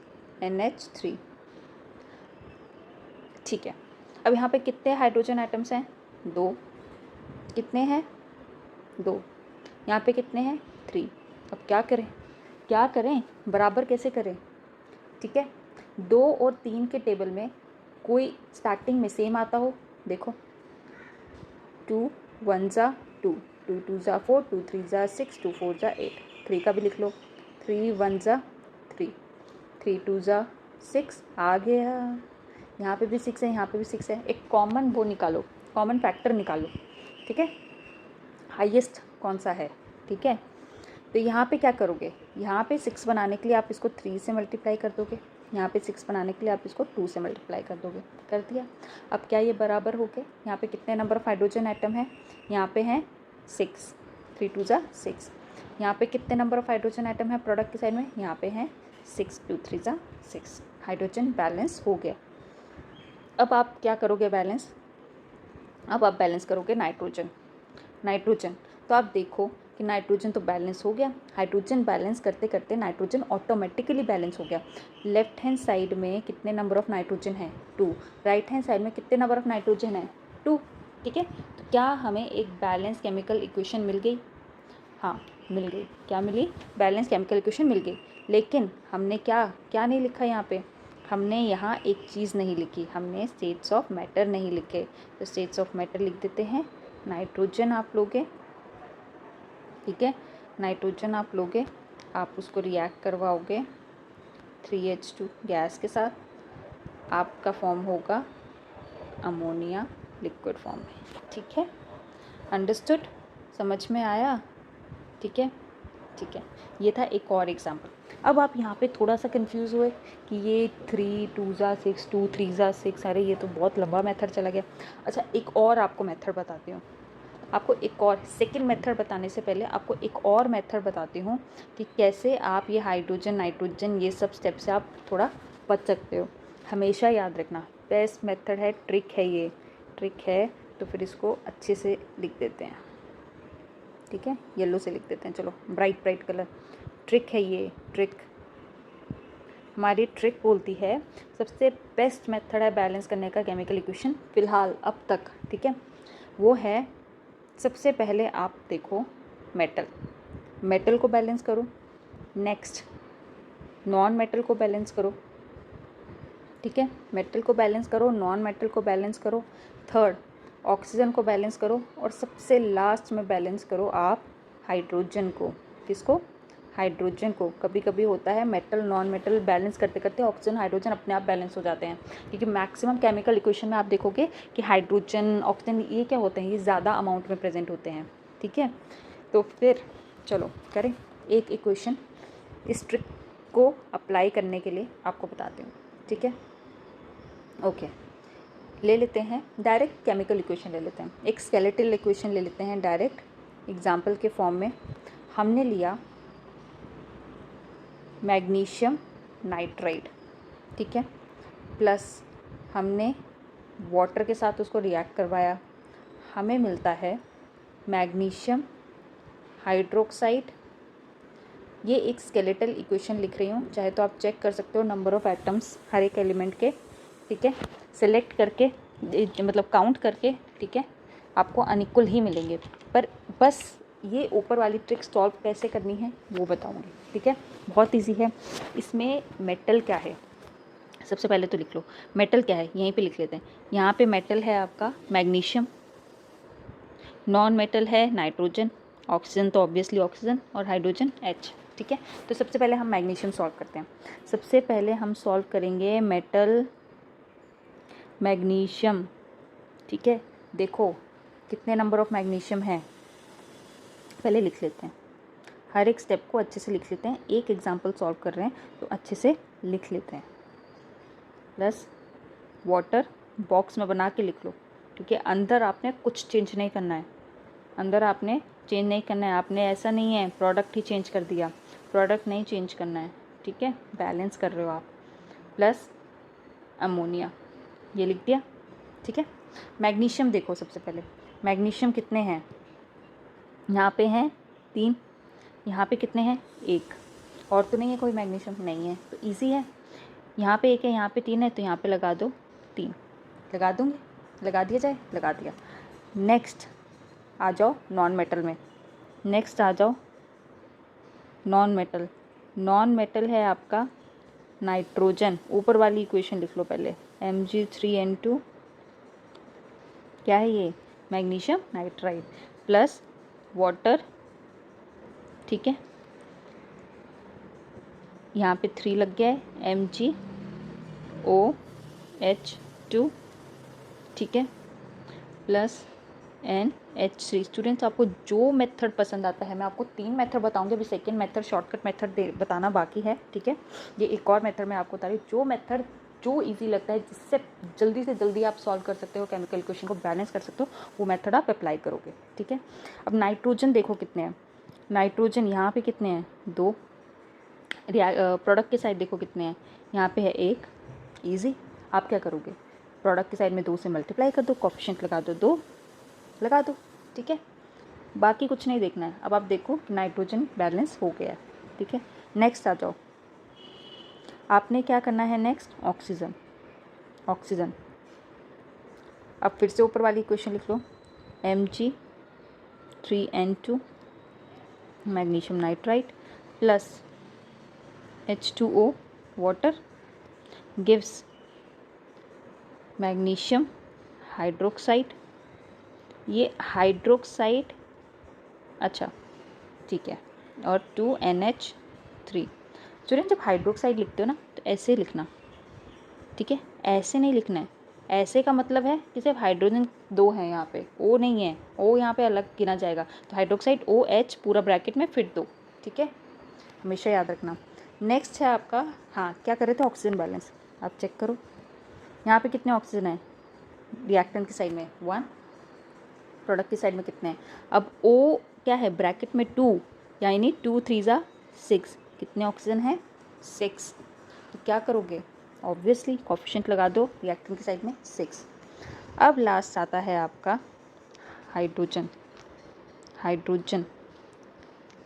NH3, ठीक है। अब यहाँ पे कितने हाइड्रोजन एटम्स हैं, 2, कितने हैं, 2, यहाँ पे कितने हैं, 3। अब क्या करें, बराबर कैसे करें, ठीक है, 2 और 3 के टेबल में कोई स्टार्टिंग में सेम आता हो, देखो 2 1 ज़ा 2, 2 2 ज़ा 4, 2 3 ज़ा 6, 2 4 ज़ा 8, 3 का भी लिख लो, 3 1 ज़ा 3, 3 2 ज़ा 6 आ गया, यहाँ पे भी 6 है, यहाँ पे भी 6 है, एक कॉमन वो निकालो, कॉमन फैक्टर निकालो, ठीक है, हाईएस्ट कौन सा है, ठीक है। तो यहाँ पे क्या करोगे, यहाँ पे 6 बनाने के लिए आप इसको 3 से मल्टीप्लाई कर दोगे, यहाँ पे 6 बनाने के लिए आप इसको 2 से मल्टीप्लाई कर दोगे, कर दिया। अब क्या ये बराबर हो गए, यहाँ पे कितने नंबर ऑफ हाइड्रोजन एटम है, यहाँ पे हैं 6, 3 2 ज़ा 6, यहाँ पे कितने नंबर ऑफ हाइड्रोजन एटम है प्रोडक्ट की साइड में, यहाँ पे हैं 6, 2 3 ज़ा 6, हाइड्रोजन बैलेंस हो गया। अब आप क्या करोगे बैलेंस, अब आप बैलेंस करोगे नाइट्रोजन, तो आप देखो कि नाइट्रोजन तो बैलेंस हो गया, हाइड्रोजन बैलेंस करते करते नाइट्रोजन ऑटोमेटिकली बैलेंस हो गया। लेफ्ट हैंड साइड में कितने नंबर ऑफ़ नाइट्रोजन है, 2, राइट हैंड साइड में कितने नंबर ऑफ़ नाइट्रोजन है, 2, ठीक है। तो क्या हमें एक बैलेंस केमिकल इक्वेशन मिल गई, हाँ मिल गई, क्या मिली, बैलेंस केमिकल इक्वेशन मिल गई। लेकिन हमने क्या नहीं लिखा यहाँ पे, हमने यहाँ एक चीज़ नहीं लिखी, हमने स्टेट्स ऑफ मैटर नहीं लिखे, तो स्टेट्स ऑफ मैटर लिख देते हैं, नाइट्रोजन आप लोगे, ठीक है, नाइट्रोजन आप लोगे, आप उसको रिएक्ट करवाओगे 3H2 गैस के साथ, आपका फॉर्म होगा अमोनिया लिक्विड फॉर्म में, ठीक है, अंडरस्टूड, समझ में आया, ठीक है, ठीक है। ये था एक और एग्जांपल। अब आप यहाँ पे थोड़ा सा कंफ्यूज हुए कि ये 3 2 ज़ा 6, 2 3 ज़ा 6, अरे ये तो बहुत लंबा मेथड चला गया। अच्छा एक और आपको मेथड बताती हूँ, आपको एक और सेकंड मेथड बताने से पहले आपको एक और मेथड बताती हूँ कि कैसे आप ये हाइड्रोजन नाइट्रोजन ये सब स्टेप से आप थोड़ा बच सकते हो। हमेशा याद रखना बेस्ट मेथड है, ट्रिक है, ये ट्रिक है तो फिर इसको अच्छे से लिख देते हैं, ठीक है, येलो से लिख देते हैं। चलो ब्राइट ब्राइट कलर, ट्रिक है ये, ट्रिक हमारी ट्रिक बोलती है सबसे बेस्ट मेथड है बैलेंस करने का केमिकल इक्वेशन फ़िलहाल अब तक, ठीक है। वो है सबसे पहले आप देखो मेटल को बैलेंस करो, नेक्स्ट नॉन मेटल को बैलेंस करो, ठीक है, मेटल को बैलेंस करो, नॉन मेटल को बैलेंस करो, थर्ड ऑक्सीजन को बैलेंस करो, और सबसे लास्ट में बैलेंस करो आप हाइड्रोजन को। किसको? हाइड्रोजन को। कभी कभी होता है मेटल नॉन मेटल बैलेंस करते करते ऑक्सीजन हाइड्रोजन अपने आप बैलेंस हो जाते हैं, क्योंकि मैक्सिमम केमिकल इक्वेशन में आप देखोगे कि हाइड्रोजन ऑक्सीजन ये क्या होते हैं, ये ज़्यादा अमाउंट में प्रेजेंट होते हैं, ठीक है। तो फिर चलो करें एक इक्वेशन, इस ट्रिक को अप्लाई करने के लिए आपको बताती हूँ, ठीक है। ओके, ले लेते हैं डायरेक्ट केमिकल इक्वेशन ले लेते हैं, एक स्केलेटल इक्वेशन ले लेते हैं डायरेक्ट एग्जाम्पल के फॉर्म में। हमने लिया मैग्नीशियम नाइट्राइड, ठीक है, प्लस हमने वाटर के साथ उसको रिएक्ट करवाया, हमें मिलता है मैग्नीशियम हाइड्रोक्साइड। ये एक स्केलेटल इक्वेशन लिख रही हूँ, चाहे तो आप चेक कर सकते हो नंबर ऑफ़ एटम्स हर एक एलिमेंट के, ठीक है, सेलेक्ट करके मतलब काउंट करके, ठीक है, आपको अनइक्वल ही मिलेंगे, पर बस ये ऊपर वाली ट्रिक सॉल्व कैसे करनी है वो बताऊँगी, ठीक है। बहुत इजी है। इसमें मेटल क्या है सबसे पहले तो लिख लो, मेटल क्या है यहीं पे लिख लेते हैं। यहाँ पे मेटल है आपका मैग्नीशियम, नॉन मेटल है नाइट्रोजन, ऑक्सीजन तो ऑब्वियसली ऑक्सीजन, और हाइड्रोजन H, ठीक है। तो सबसे पहले हम मैग्नीशियम सॉल्व करते हैं। सबसे पहले हम सॉल्व करेंगे मेटल मैग्नीशियम, ठीक है। देखो कितने नंबर ऑफ मैग्नीशियम है पहले लिख लेते हैं, हर एक स्टेप को अच्छे से लिख लेते हैं, एक एग्जांपल सॉल्व कर रहे हैं तो अच्छे से लिख लेते हैं। प्लस वाटर बॉक्स में बना के लिख लो, ठीक है। अंदर आपने कुछ चेंज नहीं करना है, अंदर आपने चेंज नहीं करना है, आपने ऐसा नहीं है प्रोडक्ट ही चेंज कर दिया, प्रोडक्ट नहीं चेंज करना है, ठीक है, बैलेंस कर रहे हो आप। प्लस अमोनिया, ये लिख दिया, ठीक है। मैग्नीशियम देखो सबसे पहले, मैग्नीशियम कितने हैं, यहाँ पे हैं 3, यहाँ पे कितने हैं 1, और तो नहीं है कोई मैग्नीशियम, नहीं है, तो इजी है। यहाँ पे 1 है, यहाँ पे 3 है, तो यहाँ पे लगा दो 3, लगा दूँगी, लगा दिया जाए, लगा दिया। नेक्स्ट आ जाओ नॉन मेटल में, नेक्स्ट आ जाओ नॉन मेटल, नॉन मेटल है आपका नाइट्रोजन। ऊपर वाली इक्वेशन लिख लो पहले, Mg3N2, क्या है ये, मैग्नीशियम नाइट्राइड, प्लस वाटर, ठीक है, यहाँ पे 3 लग गया है, MgOH2, ठीक है, प्लस NH3। स्टूडेंट्स आपको जो मेथड पसंद आता है, मैं आपको 3 मेथड बताऊंगी, अभी सेकेंड मेथड शॉर्टकट मेथड बताना बाकी है, ठीक है। ये एक और मेथड मैं आपको बता रही हूँ, जो मेथड जो इजी लगता है, जिससे जल्दी से जल्दी आप सॉल्व कर सकते हो, केमिकल इक्वेशन को बैलेंस कर सकते हो, वो मेथड आप अप्लाई करोगे, ठीक है। अब नाइट्रोजन देखो कितने हैं, नाइट्रोजन यहाँ पे कितने हैं 2, प्रोडक्ट के साइड देखो कितने हैं, यहाँ पे है 1, ईजी। आप क्या करोगे, प्रोडक्ट की साइड में 2 से मल्टीप्लाई कर दो, कोफिशिएंट लगा दो 2, लगा दो, ठीक है, बाकी कुछ नहीं देखना है। अब आप देखो नाइट्रोजन बैलेंस हो गया है, ठीक है। नेक्स्ट आ जाओ, आपने क्या करना है नेक्स्ट, ऑक्सीजन, ऑक्सीजन। अब फिर से ऊपर वाली इक्वेशन लिख लो, Mg3N2 magnesium nitride plus H2O water gives magnesium hydroxide, ये हाइड्रोक्साइड, अच्छा ठीक है, और 2NH3। स्टूडेंट जब हाइड्रोक्साइड लिखते हो ना तो ऐसे लिखना, ठीक है, ऐसे नहीं लिखना है, ऐसे का मतलब है कि सिर्फ हाइड्रोजन 2 हैं यहाँ पे, O नहीं है, O यहाँ पे अलग गिना जाएगा, तो हाइड्रोक्साइड OH पूरा ब्रैकेट में फिर 2, ठीक है, हमेशा याद रखना। नेक्स्ट है आपका, हाँ क्या कर रहे थे, ऑक्सीजन बैलेंस, आप चेक करो यहाँ पे कितने ऑक्सीजन है, रिएक्टेंट की साइड में 1, प्रोडक्ट की साइड में कितने हैं। अब O क्या है ब्रैकेट में 2, यानी 2 3 ज़ा 6, कितने ऑक्सीजन है 6, तो क्या करोगे, ऑब्वियसली कोफिशिएंट लगा दो रिएक्टेंट की साइड में 6। अब लास्ट आता है आपका हाइड्रोजन। हाइड्रोजन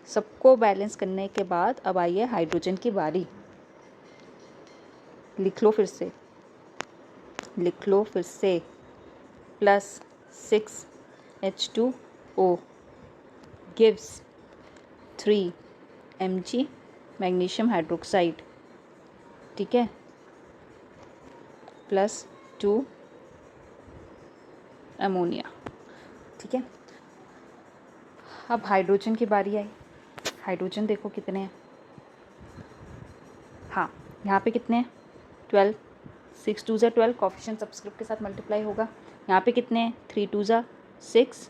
सबको बैलेंस करने के बाद अब आई है हाइड्रोजन की बारी। लिख लो फिर से, लिख लो फिर से, +6H2O gives 3 mg magnesium hydroxide, ठीक है, +2 अमोनिया, ठीक है। अब हाइड्रोजन की बारी आई। हाइड्रोजन देखो कितने हैं, हाँ यहाँ पे कितने हैं 12, 6 2 ज़ा 12, कोफिशिएंट सब्सक्रिप्ट के साथ मल्टीप्लाई होगा। यहाँ पे कितने हैं 3 2 ज़ा 6,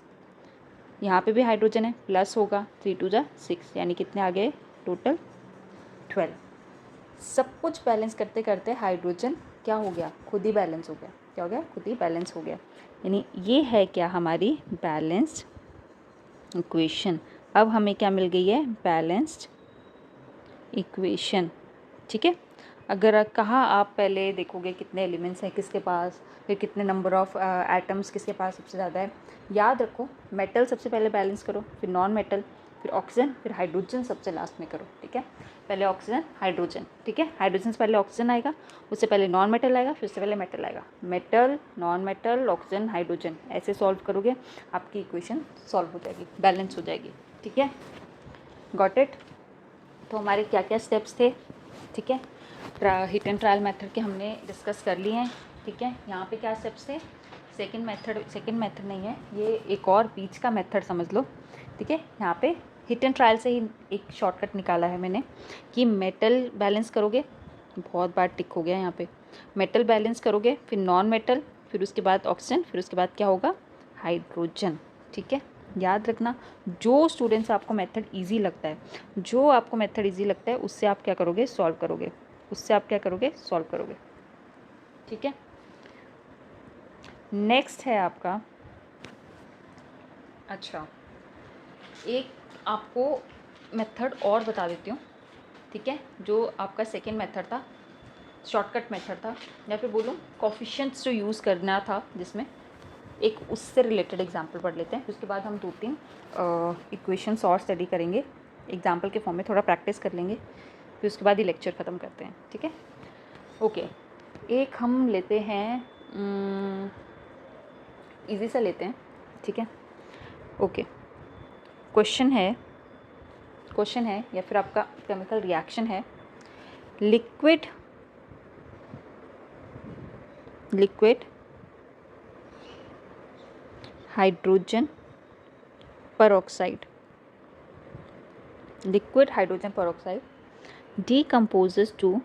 यहाँ पे भी हाइड्रोजन है, प्लस होगा 3 2 ज़ा 6, यानी कितने आ गए टोटल 12। सब कुछ बैलेंस करते करते हाइड्रोजन क्या हो गया, खुद ही बैलेंस हो गया। क्या हो गया, खुद ही बैलेंस हो गया। यानी ये है क्या हमारी बैलेंस्ड इक्वेशन। अब हमें क्या मिल गई है, बैलेंस्ड इक्वेशन, ठीक है। अगर कहाँ आप पहले देखोगे कितने एलिमेंट्स हैं किसके पास, फिर कितने नंबर ऑफ एटम्स किसके पास सबसे ज़्यादा है, याद रखो मेटल सबसे पहले बैलेंस करो, फिर नॉन मेटल, फिर ऑक्सीजन, फिर हाइड्रोजन सबसे लास्ट में करो, ठीक है। पहले ऑक्सीजन हाइड्रोजन, ठीक है, हाइड्रोजन से पहले ऑक्सीजन आएगा, उससे पहले नॉन मेटल आएगा, फिर उससे पहले मेटल आएगा, metal non metal oxygen hydrogen, ऐसे सॉल्व करोगे आपकी इक्वेशन सॉल्व हो जाएगी, बैलेंस हो जाएगी, ठीक है। Got it. तो हमारे क्या क्या स्टेप्स थे, ठीक है, हिट एंड ट्रायल मेथड के हमने डिस्कस कर लिए हैं, ठीक है। यहाँ पे क्या स्टेप्स थे, सेकंड मेथड नहीं है ये, एक और बीच का मेथड समझ लो, ठीक है। यहाँ पे हिट एंड ट्रायल से ही एक शॉर्टकट निकाला है मैंने कि मेटल बैलेंस करोगे, बहुत बार टिक हो गया यहाँ पे, मेटल बैलेंस करोगे, फिर नॉन मेटल, फिर उसके बाद ऑक्सीजन, फिर उसके बाद क्या होगा हाइड्रोजन, ठीक है। याद रखना, जो स्टूडेंट्स आपको मेथड इजी लगता है, जो आपको मेथड इजी लगता है उससे आप क्या करोगे, सॉल्व करोगे, उससे आप क्या करोगे, सॉल्व करोगे, ठीक है। नेक्स्ट है आपका, अच्छा एक आपको मेथड और बता देती हूँ, ठीक है, जो आपका सेकेंड मेथड था, शॉर्टकट मेथड था, या फिर बोलूँ कोफिशिएंट्स जो यूज़ करना था, जिसमें एक उससे रिलेटेड एग्जांपल पढ़ लेते हैं, फिर उसके बाद हम 2-3 इक्वेशंस और स्टडी करेंगे एग्जांपल के फॉर्म में, थोड़ा प्रैक्टिस कर लेंगे, फिर उसके बाद ही लेक्चर ख़त्म करते हैं, ठीक है। ओके, एक हम लेते हैं इजी सा लेते हैं, ठीक है। ओके, क्वेश्चन है या फिर आपका केमिकल रिएक्शन है, liquid hydrogen peroxide, liquid hydrogen peroxide decomposes to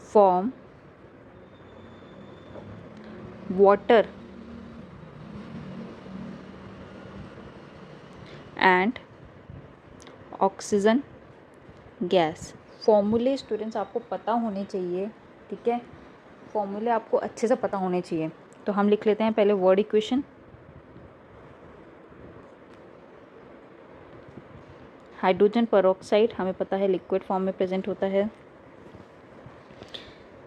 form water and oxygen gas। फॉर्मूले स्टूडेंट्स आपको पता होने चाहिए, ठीक है, फॉर्मूले आपको अच्छे से पता होने चाहिए। तो हम लिख लेते हैं पहले वर्ड इक्वेशन, हाइड्रोजन पेरोक्साइड हमें पता है लिक्विड फॉर्म में प्रेजेंट होता है,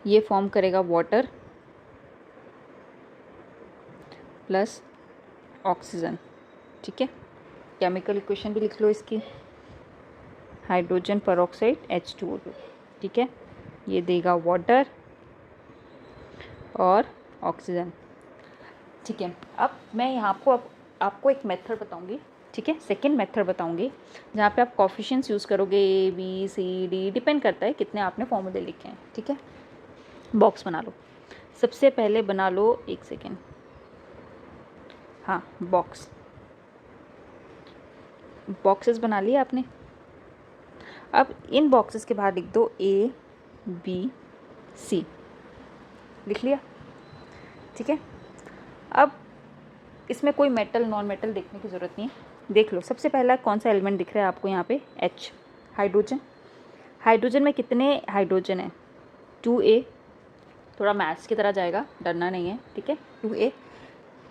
ये फॉर्म करेगा वाटर प्लस ऑक्सीजन, ठीक है। केमिकल इक्वेशन भी लिख लो इसकी, हाइड्रोजन पेरोक्साइड H2O2, ठीक है, ये देगा वाटर और ऑक्सीजन, ठीक है। अब मैं यहाँ आपको एक मेथड बताऊँगी, ठीक है, सेकंड मेथड बताऊँगी, जहाँ पे आप कोफिशिएंट्स यूज़ करोगे ABCD, डिपेंड करता है कितने आपने फॉर्मूले लिखे हैं, ठीक है। बॉक्स बना लो, सबसे पहले बना लो, एक सेकेंड, हाँ बॉक्सेस बना लिए आपने। अब इन बॉक्सेस के बाहर लिख दो ABC, लिख लिया, ठीक है। अब इसमें कोई मेटल नॉन मेटल देखने की ज़रूरत नहीं है, देख लो सबसे पहला कौन सा एलिमेंट दिख रहा है आपको यहाँ पे, H, हाइड्रोजन। हाइड्रोजन में कितने हाइड्रोजन है, 2A, थोड़ा मैथ्स की तरह जाएगा, डरना नहीं है, ठीक है, 2A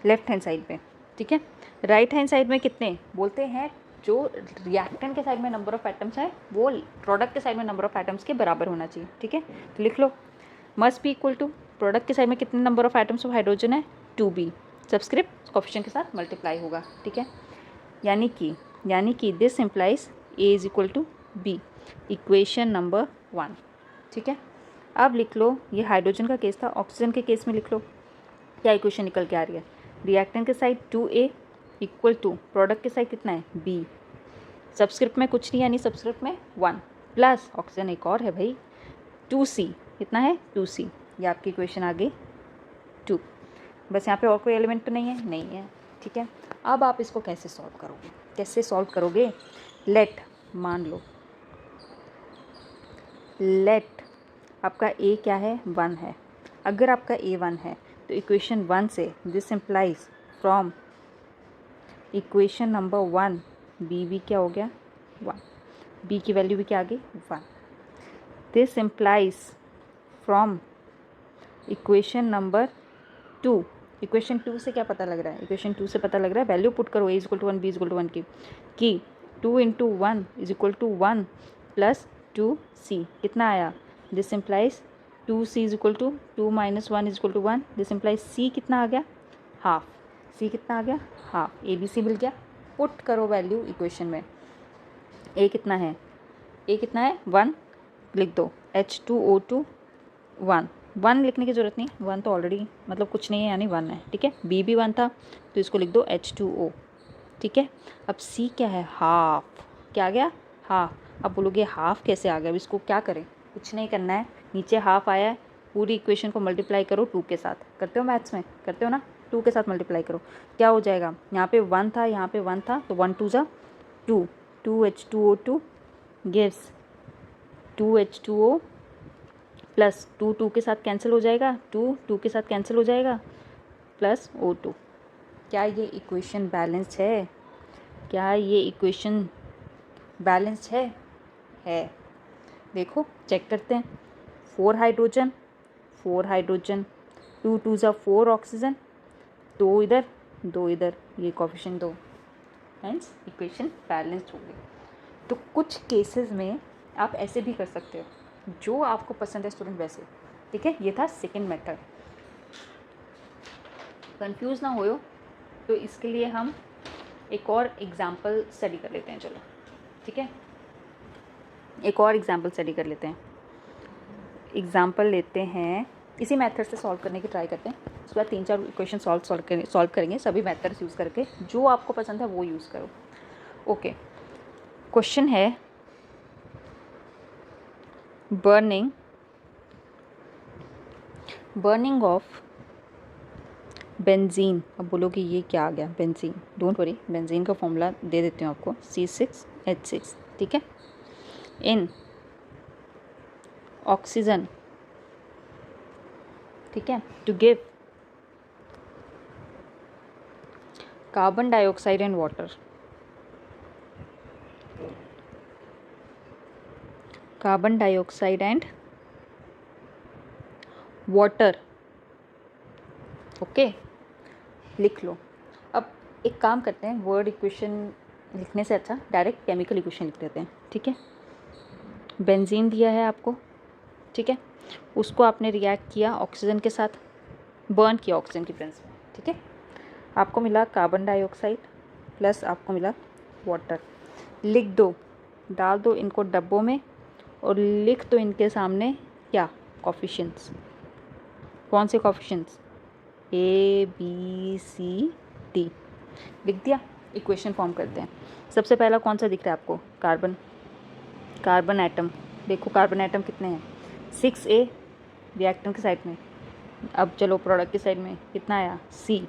लेफ्ट हैंड साइड पे, ठीक है। राइट हैंड साइड में कितने बोलते हैं जो रिएक्टेंट के साइड में नंबर ऑफ एटम्स है वो प्रोडक्ट के साइड में नंबर ऑफ एटम्स के बराबर होना चाहिए, ठीक है। तो लिख लो must be equal to, product के साइड में कितने number of atoms of hydrogen है 2b, सबस्क्रिप्ट कोफिशिएंट के साथ मल्टीप्लाई होगा, ठीक है। यानी कि this implies a is equal to b, equation number 1, ठीक है। अब लिख लो, ये हाइड्रोजन का केस था, ऑक्सीजन के केस में लिख लो क्या इक्वेशन निकल के आ रही है। रिएक्टेंट के side 2a equal to product के साइड कितना है b, सबस्क्रिप्ट में कुछ नहीं यानी सबस्क्रिप्ट में 1 प्लस ऑक्सीजन एक और है भाई 2c, कितना है 2c, ये आपकी इक्वेशन आ गई 2। बस यहाँ पे और कोई एलिमेंट तो नहीं है, ठीक है। अब आप इसको कैसे सॉल्व करोगे, लेट, मान लो लेट आपका a क्या है 1 है, अगर आपका a 1 है तो इक्वेशन 1 से this implies from equation number 1 b भी क्या हो गया 1, b की वैल्यू भी क्या आ गई 1। This implies from equation number 2, equation 2 से क्या पता लग रहा है, इक्वेशन 2 से पता लग रहा है वैल्यू पुट करो a equal to 1 b equal to 1 की 2 into 1 is equal to 1 plus 2c, कितना आया, this implies 2c is equal to 2 minus 1 is equal to 1, this implies c कितना आ गया हाफ, c कितना आ गया हाफ, a b c मिल गया। पुट करो वैल्यू इक्वेशन में, a कितना है 1, लिख दो H2O2 1 लिखने की ज़रूरत नहीं, 1 तो ऑलरेडी मतलब कुछ नहीं है यानी 1 है, ठीक है। b भी 1 था तो इसको लिख दो H2O, ठीक है। अब c क्या है हाफ, क्या आ गया हाफ। अब बोलोगे हाफ कैसे आ गया, अब इसको क्या करें, कुछ नहीं करना है, नीचे हाफ आया है पूरी इक्वेशन को मल्टीप्लाई करो 2 के साथ, करते हो मैथ्स में, करते हो ना, 2 के साथ मल्टीप्लाई करो, क्या हो जाएगा, यहाँ पे 1 था यहाँ पे 1 था तो 1 2 जा 2, 2H2O2 गिव्स 2H2O प्लस 2 के साथ कैंसिल हो जाएगा, 2 के साथ कैंसिल हो जाएगा प्लस O2। क्या ये इक्वेशन बैलेंस्ड है, क्या ये इक्वेशन बैलेंस्ड है। देखो चेक करते हैं, 4 हाइड्रोजन 2 2 जा 4 ऑक्सीजन, 2 इधर ये कोफिशिएंट 2, हेंस इक्वेशन बैलेंस्ड हो गई। तो कुछ केसेस में आप ऐसे भी कर सकते हो, जो आपको पसंद है स्टूडेंट वैसे, ठीक है। ये था सेकंड मेथड, कंफ्यूज ना हो तो इसके लिए हम एक और एग्जाम्पल स्टडी कर लेते हैं, चलो ठीक है, एक और एग्जाम्पल स्टडी कर लेते हैं। एग्जाम्पल लेते हैं, इसी मेथड से सॉल्व करने की ट्राई करते हैं, उसके बाद 3-4 इक्वेशन सॉल्व करेंगे, सभी मेथड्स यूज़ करके, जो आपको पसंद है वो यूज़ करो। ओके, क्वेश्चन है बर्निंग ऑफ बेंजीन। अब बोलोगे ये क्या आ गया बेंजीन, डोंट वरी, बेंजीन का फॉर्मूला दे देती हूँ आपको, C6H6, ठीक है, इन ऑक्सीजन, ठीक है, to give carbon dioxide and water, carbon dioxide and water, okay, लिख लो। अब एक काम करते हैं, वर्ड इक्वेशन लिखने से अच्छा डायरेक्ट केमिकल इक्वेशन लिख देते हैं, ठीक है। बेंजीन दिया है आपको, ठीक है, उसको आपने रिएक्ट किया ऑक्सीजन के साथ, बर्न किया ऑक्सीजन की प्रेजेंस में, ठीक है, आपको मिला कार्बन डाइऑक्साइड प्लस आपको मिला वाटर। लिख दो, डाल दो इनको डब्बों में और लिख दो इनके सामने क्या कोफिशिएंट्स, कौन से कोफिशिएंट्स, ABCD लिख दिया। इक्वेशन फॉर्म करते हैं। सबसे पहला कौन सा दिख रहा है आपको, कार्बन एटम, देखो कार्बन एटम कितने हैं 6A रिएक्टेंट की साइड में, अब चलो प्रोडक्ट की साइड में कितना आया C,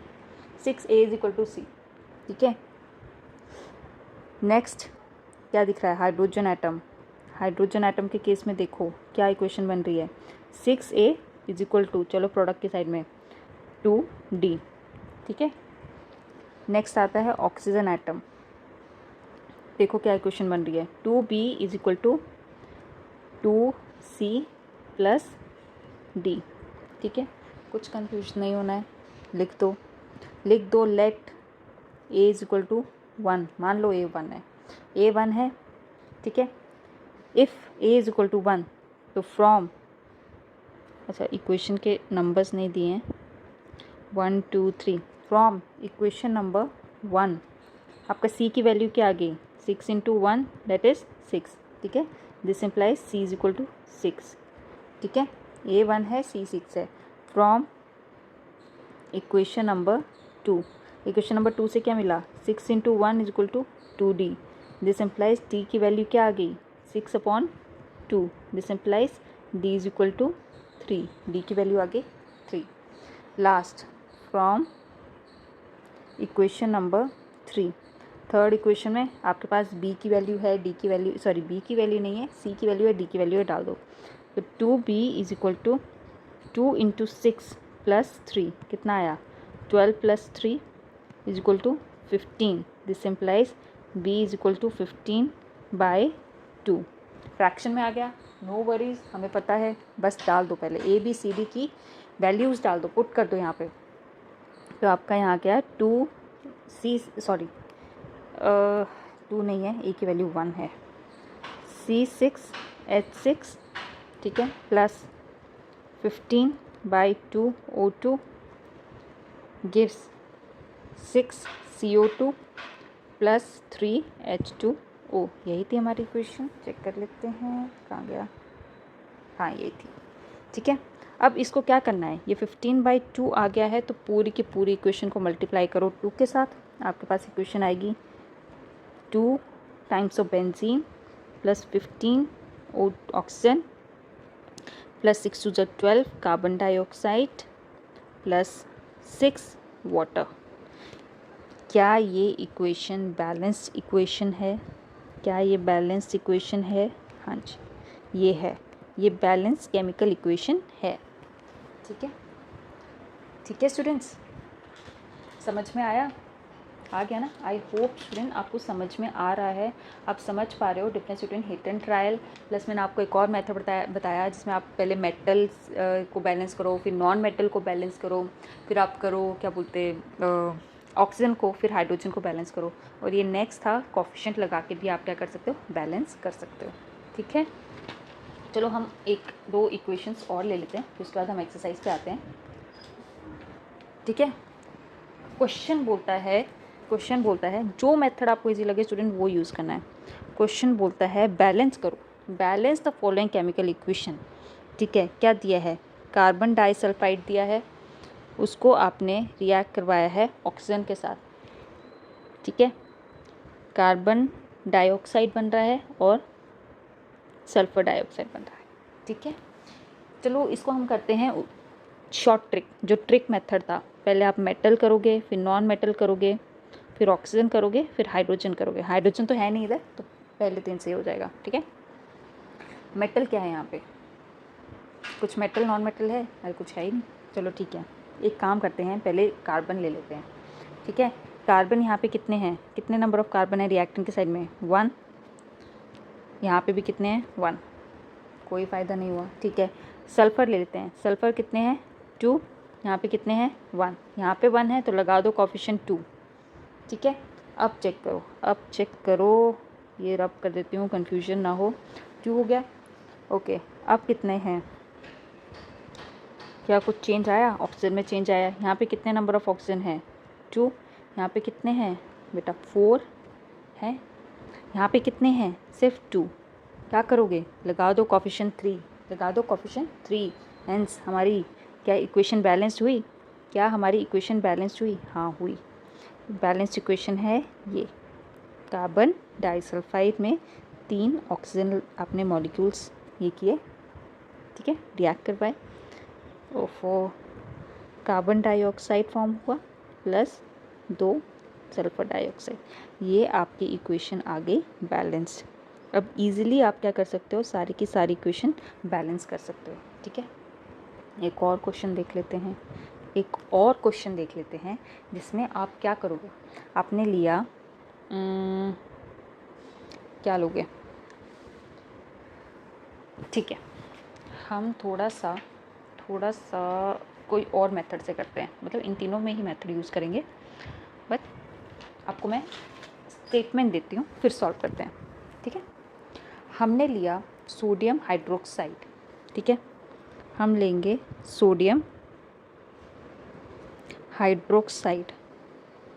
6A is equal to C, ठीक है। नेक्स्ट क्या दिख रहा है, हाइड्रोजन एटम के केस में देखो क्या इक्वेशन बन रही है, 6A इज इक्वल टू, चलो प्रोडक्ट की साइड में 2D, ठीक है। नेक्स्ट आता है ऑक्सीजन एटम, देखो क्या इक्वेशन बन रही है, 2B is equal to 2C plus D, ठीक है, कुछ कंफ्यूज नहीं होना है, लिख दो let A is equal to 1, मान लो A 1 है, ए 1 है, ठीक है। If a is equal to 1 तो फ्रॉम, अच्छा इक्वेशन के नंबर्स नहीं दिए हैं, 1 2 3, फ्रॉम इक्वेशन नंबर 1 आपका सी की वैल्यू क्या आ गई, 6 इंटू 1 दैट इज़ 6, ठीक है। This implies c is equal to 6, ठीक है। ए 1 है, सी 6 है। From equation number 2, equation number 2 से क्या मिला, 6 into 1 is equal to 2d, this implies d की वैल्यू क्या आ गई, 6/2, this implies d is equal to 3, d की वैल्यू आ गई 3। Last from equation number 3, third equation में आपके पास बी की वैल्यू है, डी की वैल्यू, सॉरी बी की वैल्यू नहीं है, सी की वैल्यू है, डी की वैल्यू है, डाल दो। तो 2b is equal to 2 into 6 plus 3 कितना आया, 12 plus 3 is equal to 15, this implies b is equal to 15/2। Fraction में आ गया, नो वरीज, हमें पता है, बस डाल दो पहले ए बी सी डी की वैल्यूज़ डाल दो, पुट कर दो यहाँ पे। तो आपका यहाँ क्या है, 2 नहीं है, ए की वैल्यू 1 है, C6H6, ठीक है, plus 15/2 O2 gives 6 CO2 plus 3 H2O। यही थी हमारी इक्वेशन, चेक कर लेते हैं कहाँ गया, हाँ यही थी, ठीक है। अब इसको क्या करना है, ये 15/2 आ गया है तो पूरी की पूरी इक्वेशन को मल्टीप्लाई करो 2 के साथ, आपके पास इक्वेशन आएगी 2 times of benzene plus 15 oxygen plus 6 to 12 carbon dioxide plus 6 water. क्या ये इक्वेशन बैलेंस्ड इक्वेशन है, क्या ये बैलेंस्ड इक्वेशन है, हाँ जी ये है, ये बैलेंस केमिकल इक्वेशन है, ठीक है। ठीक है स्टूडेंट्स, समझ में आया, आ गया ना। आई होप स्टूडेंट आपको समझ में आ रहा है, आप समझ पा रहे हो difference between hit and trial. Plus मैंने आपको एक और मेथड बताया जिसमें आप पहले मेटल को बैलेंस करो, फिर नॉन मेटल को बैलेंस करो, फिर आप करो क्या बोलते ऑक्सीजन को, फिर हाइड्रोजन को बैलेंस करो। और ये नेक्स्ट था कोफिशिएंट लगा के भी आप क्या कर सकते हो, बैलेंस कर सकते हो, ठीक है। चलो हम 1-2 इक्वेशंस और ले लेते हैं, फिर उसके बाद हम एक्सरसाइज पे आते हैं, ठीक है। क्वेश्चन बोलता है जो मेथड आपको इजी लगे स्टूडेंट वो यूज़ करना है। क्वेश्चन बोलता है बैलेंस करो, balance the following chemical equation, ठीक है। क्या दिया है, कार्बन डाइसल्फाइड दिया है, उसको आपने रिएक्ट करवाया है ऑक्सीजन के साथ, ठीक है। कार्बन डाइऑक्साइड बन रहा है और सल्फर डाइऑक्साइड बन रहा है, ठीक है। चलो इसको हम करते हैं शॉर्ट ट्रिक, जो ट्रिक मेथड था, पहले आप मेटल करोगे, फिर नॉन मेटल करोगे, फिर ऑक्सीजन करोगे, फिर हाइड्रोजन करोगे। हाइड्रोजन तो है नहीं इधर, तो पहले 3 से हो जाएगा, ठीक है। मेटल क्या है यहाँ पे, कुछ मेटल नॉन मेटल है, अरे कुछ है ही नहीं, चलो ठीक है। एक काम करते हैं, पहले कार्बन ले लेते हैं, ठीक है। कार्बन यहाँ पे कितने हैं, कितने नंबर ऑफ कार्बन है रिएक्टेंट के साइड में, 1, यहाँ पे भी कितने हैं, 1, कोई फ़ायदा नहीं हुआ, ठीक है। सल्फ़र ले लेते हैं, सल्फ़र कितने हैं, 2, यहाँ पे कितने हैं, 1, यहाँ पे 1 है तो लगा दो कोफिशिएंट 2, ठीक है। अब चेक करो, ये रब कर देती हूँ कन्फ्यूजन ना हो, 2 हो गया, ओके। अब कितने हैं, क्या कुछ चेंज आया, ऑक्सीजन में चेंज आया, यहाँ पे कितने नंबर ऑफ ऑक्सीजन है, 2, यहाँ पे कितने हैं बेटा, 4 है, यहाँ पे कितने हैं, सिर्फ 2, क्या करोगे, लगा दो कोफिशिएंट 3, लगा दो कोफिशिएंट 3, हेंस हमारी क्या इक्वेशन बैलेंस्ड हुई, क्या हमारी इक्वेशन बैलेंस्ड हुई, हाँ हुई। बैलेंस्ड इक्वेशन है ये, कार्बन डाइसल्फाइड में 3 ऑक्सीजन आपने मॉलिक्यूल्स ये किए, ठीक है, रिएक्ट करवाए, ओफो कार्बन डाइऑक्साइड फॉर्म हुआ प्लस 2 सल्फर डाइऑक्साइड, ये आपकी इक्वेशन आ गई बैलेंस्ड। अब इजीली आप क्या कर सकते हो, सारी की सारी इक्वेशन बैलेंस कर सकते हो, ठीक है। एक और क्वेश्चन देख लेते हैं, जिसमें आप क्या करोगे, आपने लिया क्या लोगे, ठीक है। हम थोड़ा सा कोई और मेथड से करते हैं, मतलब इन तीनों में ही मेथड यूज़ करेंगे, बट आपको मैं स्टेटमेंट देती हूँ, फिर सॉल्व करते हैं, ठीक है। हमने लिया सोडियम हाइड्रोक्साइड, ठीक है, हम लेंगे सोडियम हाइड्रोक्साइड,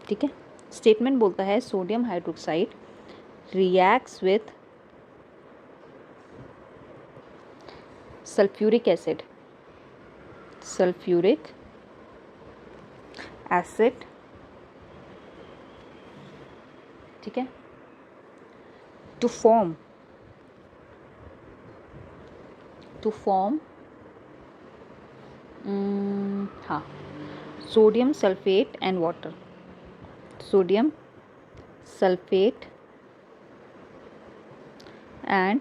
ठीक है। स्टेटमेंट बोलता है sodium hydroxide reacts with sulphuric acid, sulphuric acid, ठीक है, टू फॉर्म हाँ sodium sulphate and water, sodium sulphate and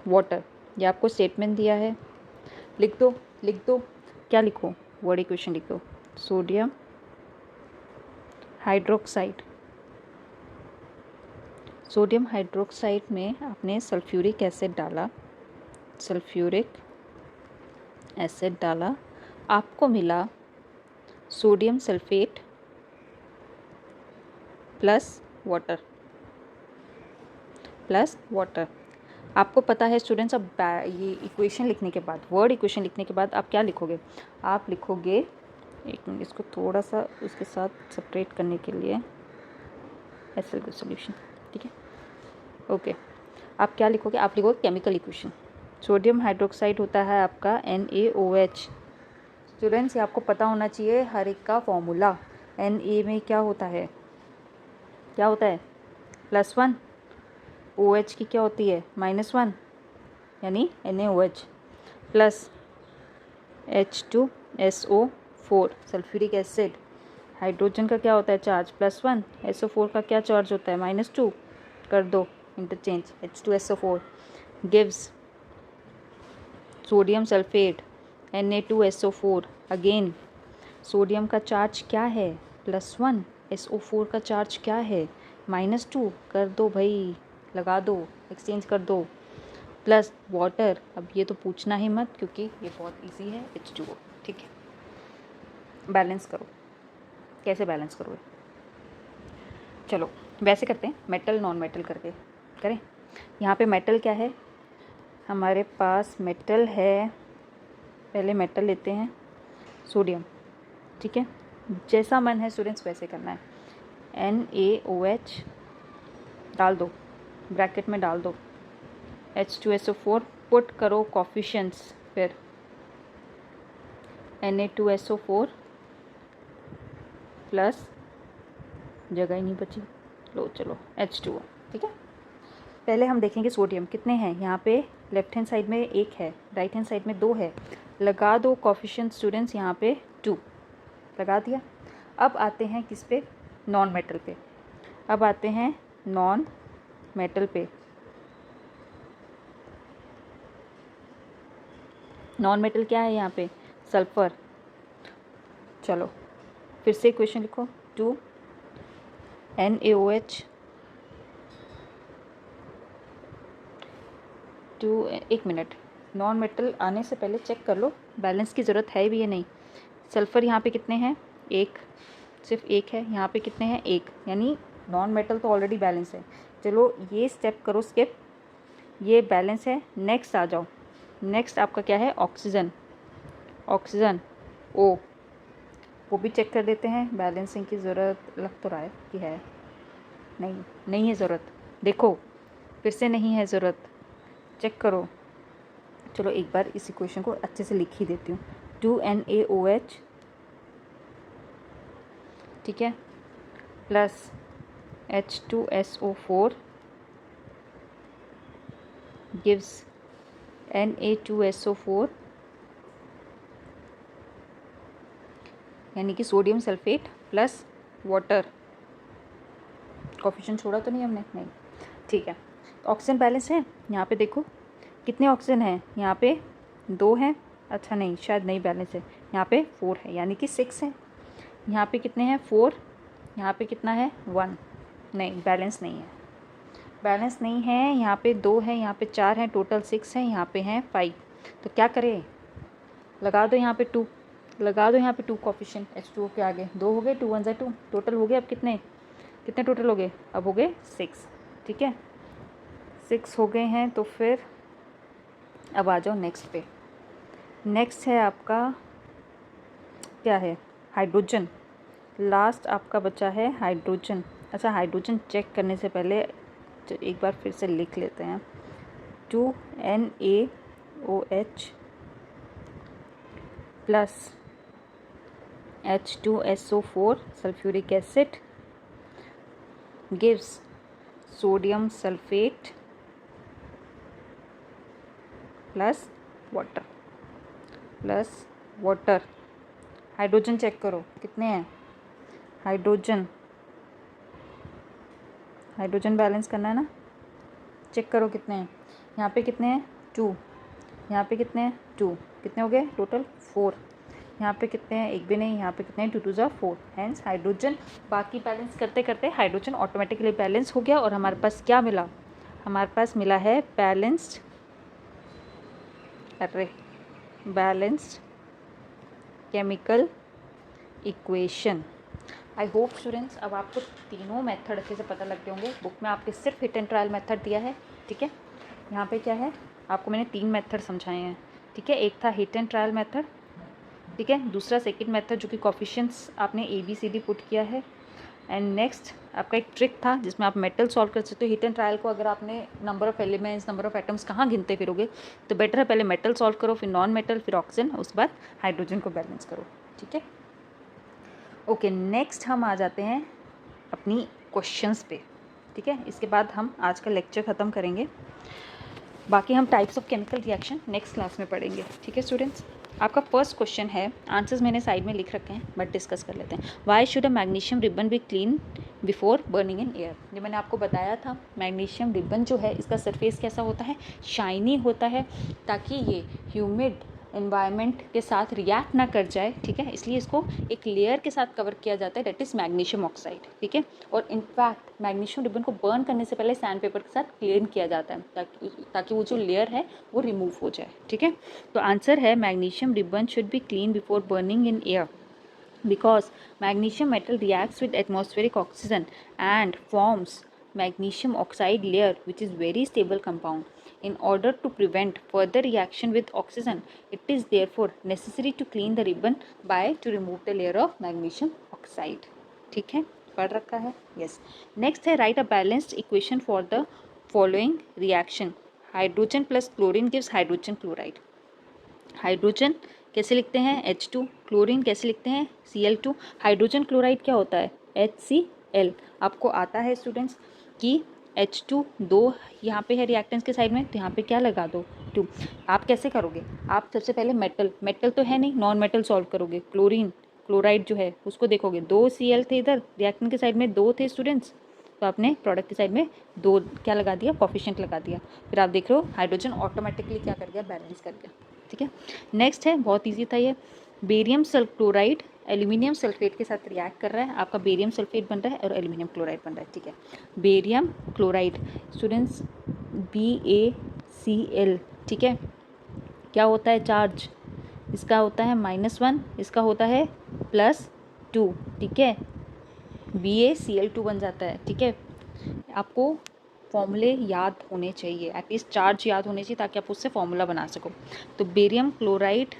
water. ये आपको स्टेटमेंट दिया है, लिख दो क्या लिखो, वर्ड इक्वेशन लिख दो। सोडियम हाइड्रोक्साइड, सोडियम हाइड्रोक्साइड में आपने सल्फ्यूरिक एसिड डाला, सल्फ्यूरिक एसिड डाला, आपको मिला सोडियम सल्फेट प्लस वाटर। आपको पता है स्टूडेंट्स, अब ये इक्वेशन लिखने के बाद, वर्ड इक्वेशन लिखने के बाद आप क्या लिखोगे, आप लिखोगे, एक मिनट इसको थोड़ा सा उसके साथ सेपरेट करने के लिए, एसएल का सोल्यूशन, ठीक है, ओके। आप क्या लिखोगे, आप लिखोगे केमिकल इक्वेशन। सोडियम हाइड्रोक्साइड होता है आपका NaOH। स्टूडेंट्स ये आपको पता होना चाहिए हर एक का फॉर्मूला। Na में क्या होता है +1, OH की क्या होती है -1, यानी NaOH plus H2SO4 sulphuric acid. Hydrogen का क्या होता है चार्ज +1, SO4 का क्या चार्ज होता है -2, कर दो interchange, H2SO4 gives sodium sulphate Na2SO4। Again sodium का चार्ज क्या है +1, SO4 का चार्ज क्या है -2, कर दो भाई, लगा दो, एक्सचेंज कर दो, प्लस वाटर। अब ये तो पूछना ही मत क्योंकि ये बहुत इजी है, H2O, ठीक है। बैलेंस करो, कैसे बैलेंस करोगे, चलो वैसे करते हैं, मेटल नॉन मेटल करके करें। यहाँ पे मेटल क्या है, हमारे पास मेटल है, पहले मेटल लेते हैं सोडियम, ठीक है, जैसा मन है स्टूडेंट्स वैसे करना है। NaOH डाल दो, ब्रैकेट में डाल दो, H2SO4 पुट करो कोफिशिएंट्स, फिर Na2SO4 प्लस, जगह ही नहीं बची, लो चलो H2O, ठीक है। पहले हम देखेंगे सोडियम कितने हैं, यहाँ पे लेफ्ट हैंड साइड में 1 है, राइट हैंड साइड में 2 है, लगा दो कोफिशिएंट स्टूडेंट्स, यहाँ पे 2 लगा दिया। अब आते हैं किस पे, नॉन मेटल पे। अब आते हैं नॉन मेटल पे। नॉन मेटल क्या है यहाँ पे, सल्फर। चलो फिर से इक्वेशन लिखो, 2 NaOH 2, एक मिनट, नॉन मेटल आने से पहले चेक कर लो बैलेंस की ज़रूरत है भी या नहीं। सल्फ़र यहाँ पे कितने हैं, 1, सिर्फ 1 है, यहाँ पे कितने हैं 1, यानी नॉन मेटल तो ऑलरेडी बैलेंस है। चलो ये स्टेप करो स्किप, ये बैलेंस है। नेक्स्ट आ जाओ, नेक्स्ट आपका क्या है, ऑक्सीजन O, वो भी चेक कर देते हैं, बैलेंसिंग की ज़रूरत लग तो रहा है कि है, नहीं है ज़रूरत, देखो फिर से नहीं है ज़रूरत, चेक करो। चलो एक बार इस इक्वेशन को अच्छे से लिख ही देती हूँ, 2 NaOH, ठीक है, प्लस H2SO4 gives Na2SO4, यानी कि sodium sulphate plus water. Coefficient छोड़ा तो नहीं हमने, नहीं, ठीक है। ऑक्सीजन बैलेंस है, यहाँ पे देखो कितने ऑक्सीजन हैं, यहाँ पे 2 हैं, अच्छा नहीं शायद नहीं बैलेंस है, यहाँ पे 4 है, यानी कि 6 है। यहाँ पे कितने हैं 4, यहाँ पे कितना है 1, नहीं बैलेंस नहीं है, बैलेंस नहीं है। यहाँ पे 2 है, यहाँ पे 4 हैं, टोटल 6 है, यहाँ पे हैं 5। तो क्या करें, लगा दो यहाँ पे 2, लगा दो यहाँ पे 2 कोफिशिएंट, H2O के आगे 2 हो गए, 2 1 2, टोटल हो गए अब कितने कितने टोटल हो गए? अब हो गए 6, ठीक है, 6 हो गए हैं। तो फिर अब आ जाओ नेक्स्ट पे। नेक्स्ट है आपका क्या है? हाइड्रोजन। लास्ट आपका बचा है हाइड्रोजन। अच्छा, हाइड्रोजन चेक करने से पहले एक बार फिर से लिख लेते हैं। 2NaOH plus H2SO4 sulphuric acid gives sodium sulphate plus water. Hydrogen check करो कितने हैं। हाइड्रोजन बैलेंस करना है ना, चेक करो कितने हैं। यहाँ पे कितने हैं? 2, यहाँ पे कितने हैं? 2, कितने हो गए टोटल? 4। यहाँ पे कितने हैं? एक भी नहीं। यहाँ पे कितने हैं? 2 2 ज़ा 4। हैंस हाइड्रोजन, बाकी बैलेंस करते करते हाइड्रोजन ऑटोमेटिकली बैलेंस हो गया। और हमारे पास क्या मिला? हमारे पास मिला है balanced chemical equation. I hope students अब आपको तीनों मेथड अच्छे से पता लग गए होंगे। बुक में आपके सिर्फ हिट एंड ट्रायल मेथड दिया है, ठीक है। यहाँ पे क्या है, आपको मैंने 3 मेथड समझाए हैं, ठीक है। एक था हिट एंड ट्रायल मेथड, ठीक है। दूसरा सेकंड मेथड जो कि कोफिशिएंट्स आपने ABCD पुट किया है। एंड नेक्स्ट आपका एक ट्रिक था जिसमें आप मेटल सॉल्व कर सकते हो। हिट एंड ट्रायल को अगर आपने number of elements, number of atoms कहाँ गिनते फिरोगे, तो बेटर है पहले मेटल सॉल्व करो, फिर नॉन मेटल, फिर ऑक्सीजन, उसके बाद हाइड्रोजन को बैलेंस करो, ठीक है। ओके, नेक्स्ट हम आ जाते हैं अपनी क्वेश्चंस पे, ठीक है। इसके बाद हम आज का लेक्चर ख़त्म करेंगे। बाकी हम types of chemical reaction next class में पढ़ेंगे, ठीक है स्टूडेंट्स। आपका फर्स्ट क्वेश्चन है, आंसर्स मैंने साइड में लिख रखे हैं बट डिस्कस कर लेते हैं। Why should a magnesium ribbon be clean before burning in air? ये मैंने आपको बताया था, मैग्नीशियम रिबन जो है इसका सरफेस कैसा होता है? शाइनी होता है, ताकि ये ह्यूमिड एनवायरनमेंट के साथ रिएक्ट ना कर जाए, ठीक है। इसलिए इसको एक लेयर के साथ कवर किया जाता है, दैट इज़ मैग्नीशियम ऑक्साइड, ठीक है। और इनफैक्ट मैग्नीशियम रिबन को बर्न करने से पहले सैंड पेपर के साथ क्लीन किया जाता है ताकि वो जो लेयर है वो रिमूव हो जाए, ठीक है। तो आंसर है magnesium ribbon should be clean before burning in air because magnesium metal reacts with atmospheric oxygen and forms magnesium oxide layer, which is very stable compound. In order to prevent further reaction with oxygen, it is therefore necessary to clean the ribbon by to remove the layer of magnesium oxide. ठीक है, पढ़ रखा है? Yes. Next है write a balanced equation for the following reaction. Hydrogen plus chlorine gives hydrogen chloride. Hydrogen कैसे लिखते हैं? H2। Chlorine कैसे लिखते हैं? Cl2। हाइड्रोजन क्लोराइड क्या होता है? HCl। आपको आता है स्टूडेंट्स कि H2 2 यहाँ पे है रिएक्टेंस के साइड में, तो यहाँ पे क्या लगा दो? 2। आप कैसे करोगे? आप सबसे पहले मेटल तो है नहीं, नॉन मेटल सॉल्व करोगे। क्लोराइड जो है उसको देखोगे, 2 Cl थे इधर, रिएक्टेंट के साइड में 2 थे स्टूडेंट्स, तो आपने प्रोडक्ट की साइड में 2 क्या लगा दिया? कोफिशिएंट लगा दिया। फिर आप देख रहे हो हाइड्रोजन ऑटोमेटिकली क्या कर गया? बैलेंस कर गया, ठीक है। नेक्स्ट है, बहुत इजी था ये, बेरियम क्लोराइड एल्यूमिनियम सल्फेट के साथ रिएक्ट कर रहा है, आपका बेरियम सल्फेट बन रहा है और एल्यूमिनियम क्लोराइड बन रहा है, ठीक है। बेरियम क्लोराइड स्टूडेंट्स BaCl, ठीक है। क्या होता है चार्ज? इसका होता है -1, इसका होता है +2, ठीक है। BaCl2 बन जाता है, ठीक है। आपको फॉर्मूले याद होने चाहिए, एटलीस्ट चार्ज याद होने चाहिए ताकि आप उससे फॉर्मूला बना सको। तो barium chloride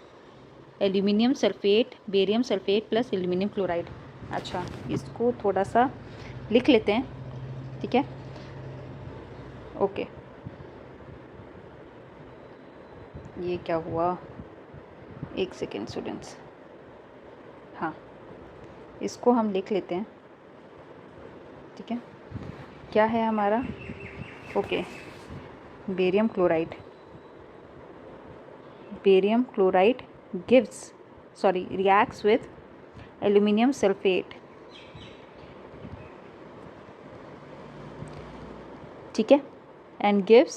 aluminium sulphate, barium sulphate plus aluminium chloride. अच्छा, इसको थोड़ा सा लिख लेते हैं, ठीक है। ओके, ये क्या हुआ? एक सेकेंड स्टूडेंट्स, हाँ इसको हम लिख लेते हैं, ठीक है। क्या है हमारा? Okay, barium chloride reacts with aluminum sulfate, ठीक है, and gives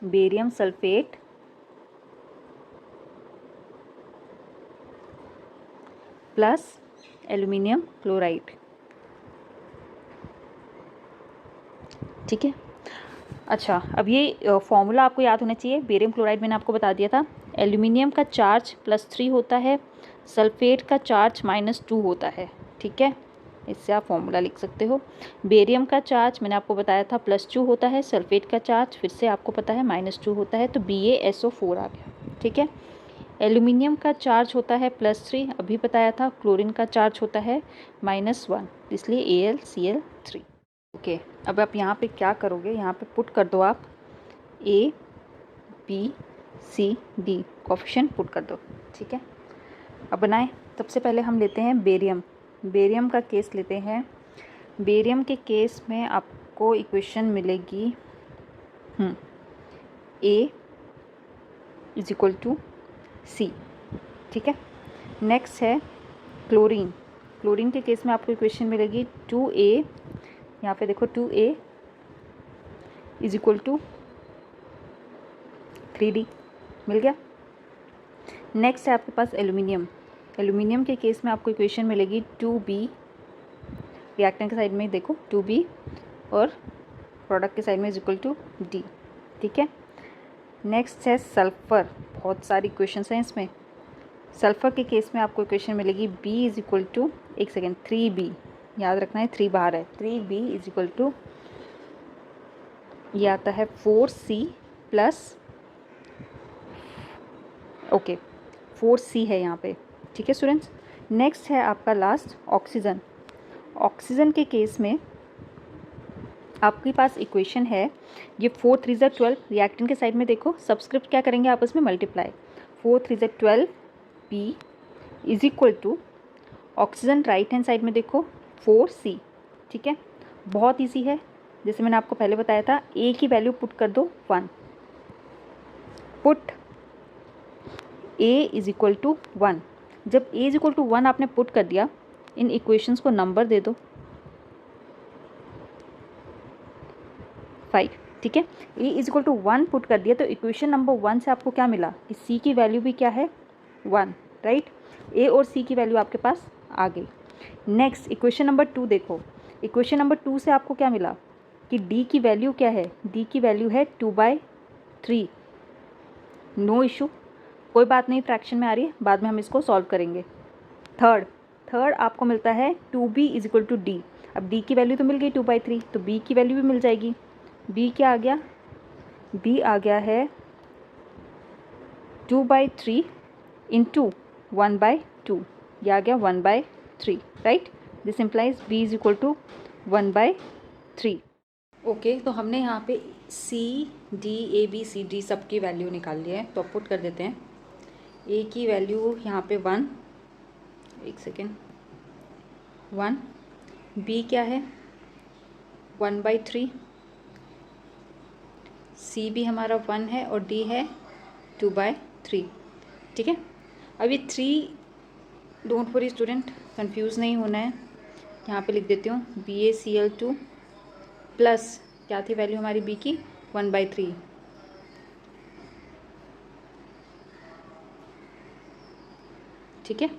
barium sulphate plus aluminium chloride, ठीक है। अच्छा, अब ये फॉर्मूला आपको याद होना चाहिए। बेरियम क्लोराइड मैंने आपको बता दिया था, एल्यूमिनियम का चार्ज +3 होता है, सल्फेट का चार्ज -2 होता है, ठीक है। इससे आप फॉर्मूला लिख सकते हो। बेरियम का चार्ज मैंने आपको बताया था +2 होता है, सल्फेट का चार्ज फिर से आपको पता है -2 होता है, तो BaSO4 आ गया, ठीक है। एल्यूमिनियम का चार्ज होता है +3, अभी बताया था। क्लोरीन का चार्ज होता है -1, इसलिए AlCl3। ओके, अब आप यहाँ पे क्या करोगे, यहाँ पे पुट कर दो आप A B C D coefficient put कर दो, ठीक है। अब बनाएं। सबसे पहले हम लेते हैं बेरियम। बेरियम का केस लेते हैं। बेरियम के केस में आपको इक्वेशन मिलेगी A = C, ठीक है। नेक्स्ट है क्लोरीन। क्लोरीन के केस में आपको इक्वेशन मिलेगी 2A, यहाँ पे देखो 2A = 3D, मिल गया। नेक्स्ट है आपके पास एल्यूमिनियम। एल्यूमिनियम के केस में आपको इक्वेशन मिलेगी 2B, रिएक्टेंट के साइड में देखो 2B और प्रोडक्ट के साइड में = D, ठीक है। नेक्स्ट है सल्फ़र। बहुत सारी इक्वेशंस हैं इसमें। सल्फ़र के केस में आपको इक्वेशन मिलेगी B = 3B, याद रखना है 3 बाहर है। 3B = ये आता है 4C प्लस 4C है यहाँ पे, ठीक है स्टूडेंट्स। नेक्स्ट है आपका लास्ट ऑक्सीजन। ऑक्सीजन के केस में आपके पास इक्वेशन है, ये 4 3 12, रिएक्टेंट के साइड में देखो सब्सक्रिप्ट क्या करेंगे आपस में multiply, 4 3 12 B = oxygen right hand side में देखो 4C, ठीक है। बहुत ईजी है, जैसे मैंने आपको पहले बताया था, A की वैल्यू पुट कर दो 1, पुट A = 1। जब A = 1 आपने पुट कर दिया, इन इक्वेशंस को नंबर दे दो 5, ठीक है। A = 1 पुट कर दिया तो इक्वेशन नंबर 1 से आपको क्या मिला कि C की वैल्यू भी क्या है 1, राइट। A और C की वैल्यू आपके पास आ गई। नेक्स्ट इक्वेशन नंबर 2 देखो। इक्वेशन नंबर 2 से आपको क्या मिला कि D की वैल्यू क्या है, D की वैल्यू है 2/3, नो इशू, कोई बात नहीं, फ्रैक्शन में आ रही है, बाद में हम इसको सॉल्व करेंगे। थर्ड आपको मिलता है 2B = D। अब D की वैल्यू तो मिल गई 2/3, तो B की वैल्यू भी मिल जाएगी। B क्या आ गया, B आ गया है 2/3 × 1/2, यह आ गया 1/3, right. This implies B = 1/3। Okay, तो हमने यहाँ पे C D A B C D सब की वैल्यू निकाल ली है, तो पुट कर देते हैं। A की वैल्यू यहाँ पे 1, एक सेकेंड, 1। B क्या है 1/3, C भी हमारा 1 है और D है 2/3, ठीक है। अब ये 3, डोंट वरी स्टूडेंट, कंफ्यूज नहीं होना है। यहाँ पे लिख देती हूँ BaCl2 प्लस क्या थी वैल्यू हमारी B की 1/3, ठीक है,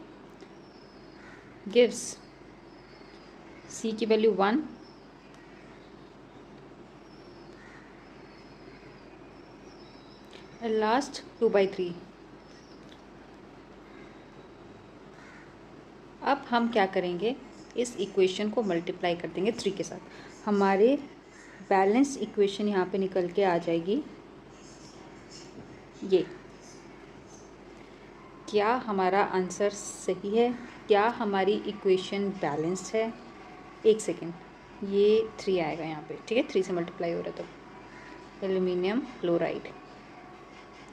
गिव्स C की वैल्यू 1 और लास्ट 2/3। अब हम क्या करेंगे, इस इक्वेशन को मल्टीप्लाई कर देंगे 3 के साथ। हमारे बैलेंस इक्वेशन यहाँ पे निकल के आ जाएगी ये। क्या हमारा आंसर सही है, क्या हमारी इक्वेशन बैलेंस्ड है? एक सेकेंड, ये 3 आएगा यहाँ पे, ठीक है, 3 से मल्टीप्लाई हो रहा है तो एल्यूमिनियम क्लोराइड।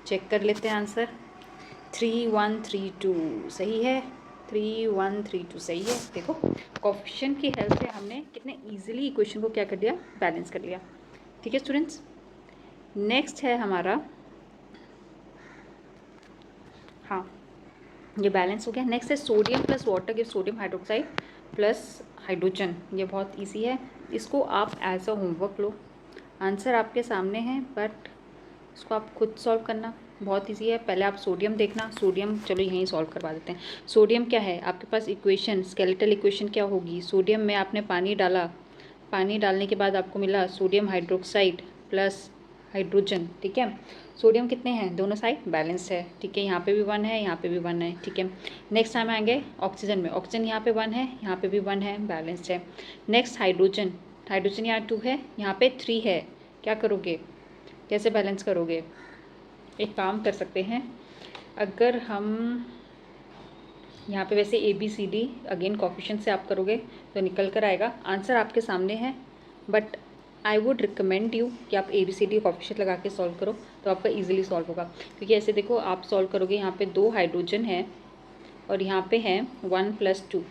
चेक कर लेते हैं आंसर। 3132 सही है, 3132 सही है। देखो कोफिशिएंट की हेल्प से हमने कितने इजीली इक्वेशन को क्या कर दिया, बैलेंस कर लिया, ठीक है स्टूडेंट्स। नेक्स्ट है हमारा, हाँ ये बैलेंस हो गया। नेक्स्ट है sodium plus water give sodium hydroxide plus hydrogen. ये बहुत इजी है, इसको आप एज अ होमवर्क लो, आंसर आपके सामने है, बट इसको आप खुद सॉल्व करना, बहुत इजी है। पहले आप सोडियम देखना, सोडियम चलो यहीं सॉल्व करवा देते हैं। सोडियम क्या है आपके पास इक्वेशन, स्केलेटल इक्वेशन क्या होगी, सोडियम में आपने पानी डाला, पानी डालने के बाद आपको मिला सोडियम हाइड्रोक्साइड प्लस हाइड्रोजन, ठीक है। सोडियम कितने हैं, दोनों साइड बैलेंस है, ठीक है। यहाँ पे भी 1 है, यहाँ पे भी 1 है, ठीक है। नेक्स्ट टाइम आएंगे ऑक्सीजन में, ऑक्सीजन यहाँ पे 1 है, यहाँ पे भी 1 है, बैलेंस्ड है। नेक्स्ट हाइड्रोजन, हाइड्रोजन यहाँ 2 है, यहाँ पे 3 है, क्या करोगे, कैसे बैलेंस करोगे। एक काम कर सकते हैं, अगर हम यहाँ पे वैसे ABCD अगेन कोफिशिएंट से आप करोगे तो निकल कर आएगा, आंसर आपके सामने है, but I would recommend you कि आप ABCD कोफिशिएंट लगा के सॉल्व करो तो आपका इजीली सॉल्व होगा। क्योंकि ऐसे देखो आप सॉल्व करोगे, यहाँ पे 2 हाइड्रोजन है और यहाँ पे है 1 + 2,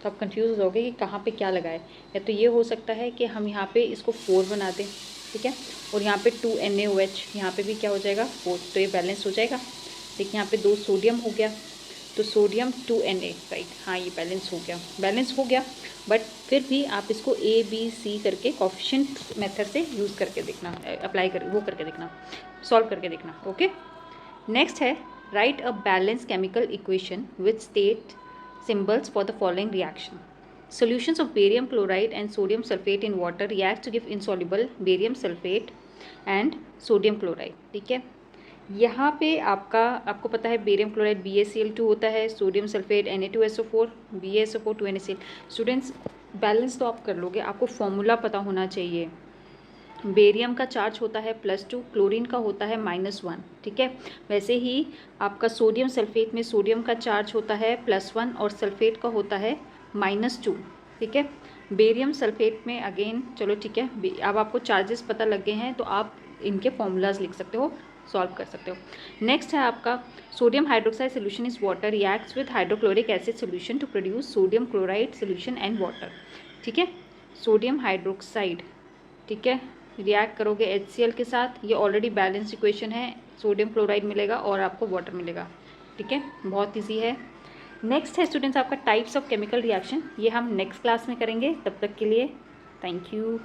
तो आप कंफ्यूज हो जाओगे कि कहाँ पे क्या लगाए। या तो ये हो सकता है कि हम यहाँ पे इसको 4 बना दें, ठीक है, और यहाँ पे 2 NaOH, यहाँ पे भी क्या हो जाएगा 4, तो ये बैलेंस हो जाएगा। देखिए यहाँ पे 2 सोडियम हो गया, तो सोडियम 2 Na, राइट, हाँ ये बैलेंस हो गया, बट फिर भी आप इसको ABC करके कोफिशिएंट मेथड से यूज़ करके देखना, अप्लाई कर वो करके देखना, सॉल्व करके देखना, ओके। नेक्स्ट है right a balance chemical equation with state symbols for the following reaction. Solutions of barium chloride and sodium sulfate in water react to give insoluble barium sulfate and sodium chloride, ठीक है। यहाँ पे आपको पता है barium chloride BaCl2 होता है, sodium sulphate Na2SO4, BaSO4 2NaCl। Students balance तो आप कर लोगे, आपको फॉर्मूला पता होना चाहिए। बेरियम का चार्ज होता है +2, क्लोरीन का होता है -1, ठीक है। वैसे ही आपका सोडियम सल्फेट में सोडियम का चार्ज होता है +1 और सल्फेट का होता है -2, ठीक है। बेरियम सल्फेट में अगेन चलो ठीक है, अब आपको चार्जेस पता लग गए हैं तो आप इनके फॉर्मूलाज लिख सकते हो, सॉल्व कर सकते हो। नेक्स्ट है आपका sodium hydroxide solution is water reacts with hydrochloric acid solution to produce sodium chloride solution and water, ठीक है। सोडियम हाइड्रोक्साइड, ठीक है, रिएक्ट करोगे HCl के साथ, ये ऑलरेडी बैलेंस इक्वेशन है, सोडियम क्लोराइड मिलेगा और आपको वाटर मिलेगा, ठीक है, बहुत ईजी है। नेक्स्ट है स्टूडेंट्स आपका टाइप्स ऑफ केमिकल रिएक्शन, ये हम नेक्स्ट क्लास में करेंगे, तब तक के लिए थैंक यू।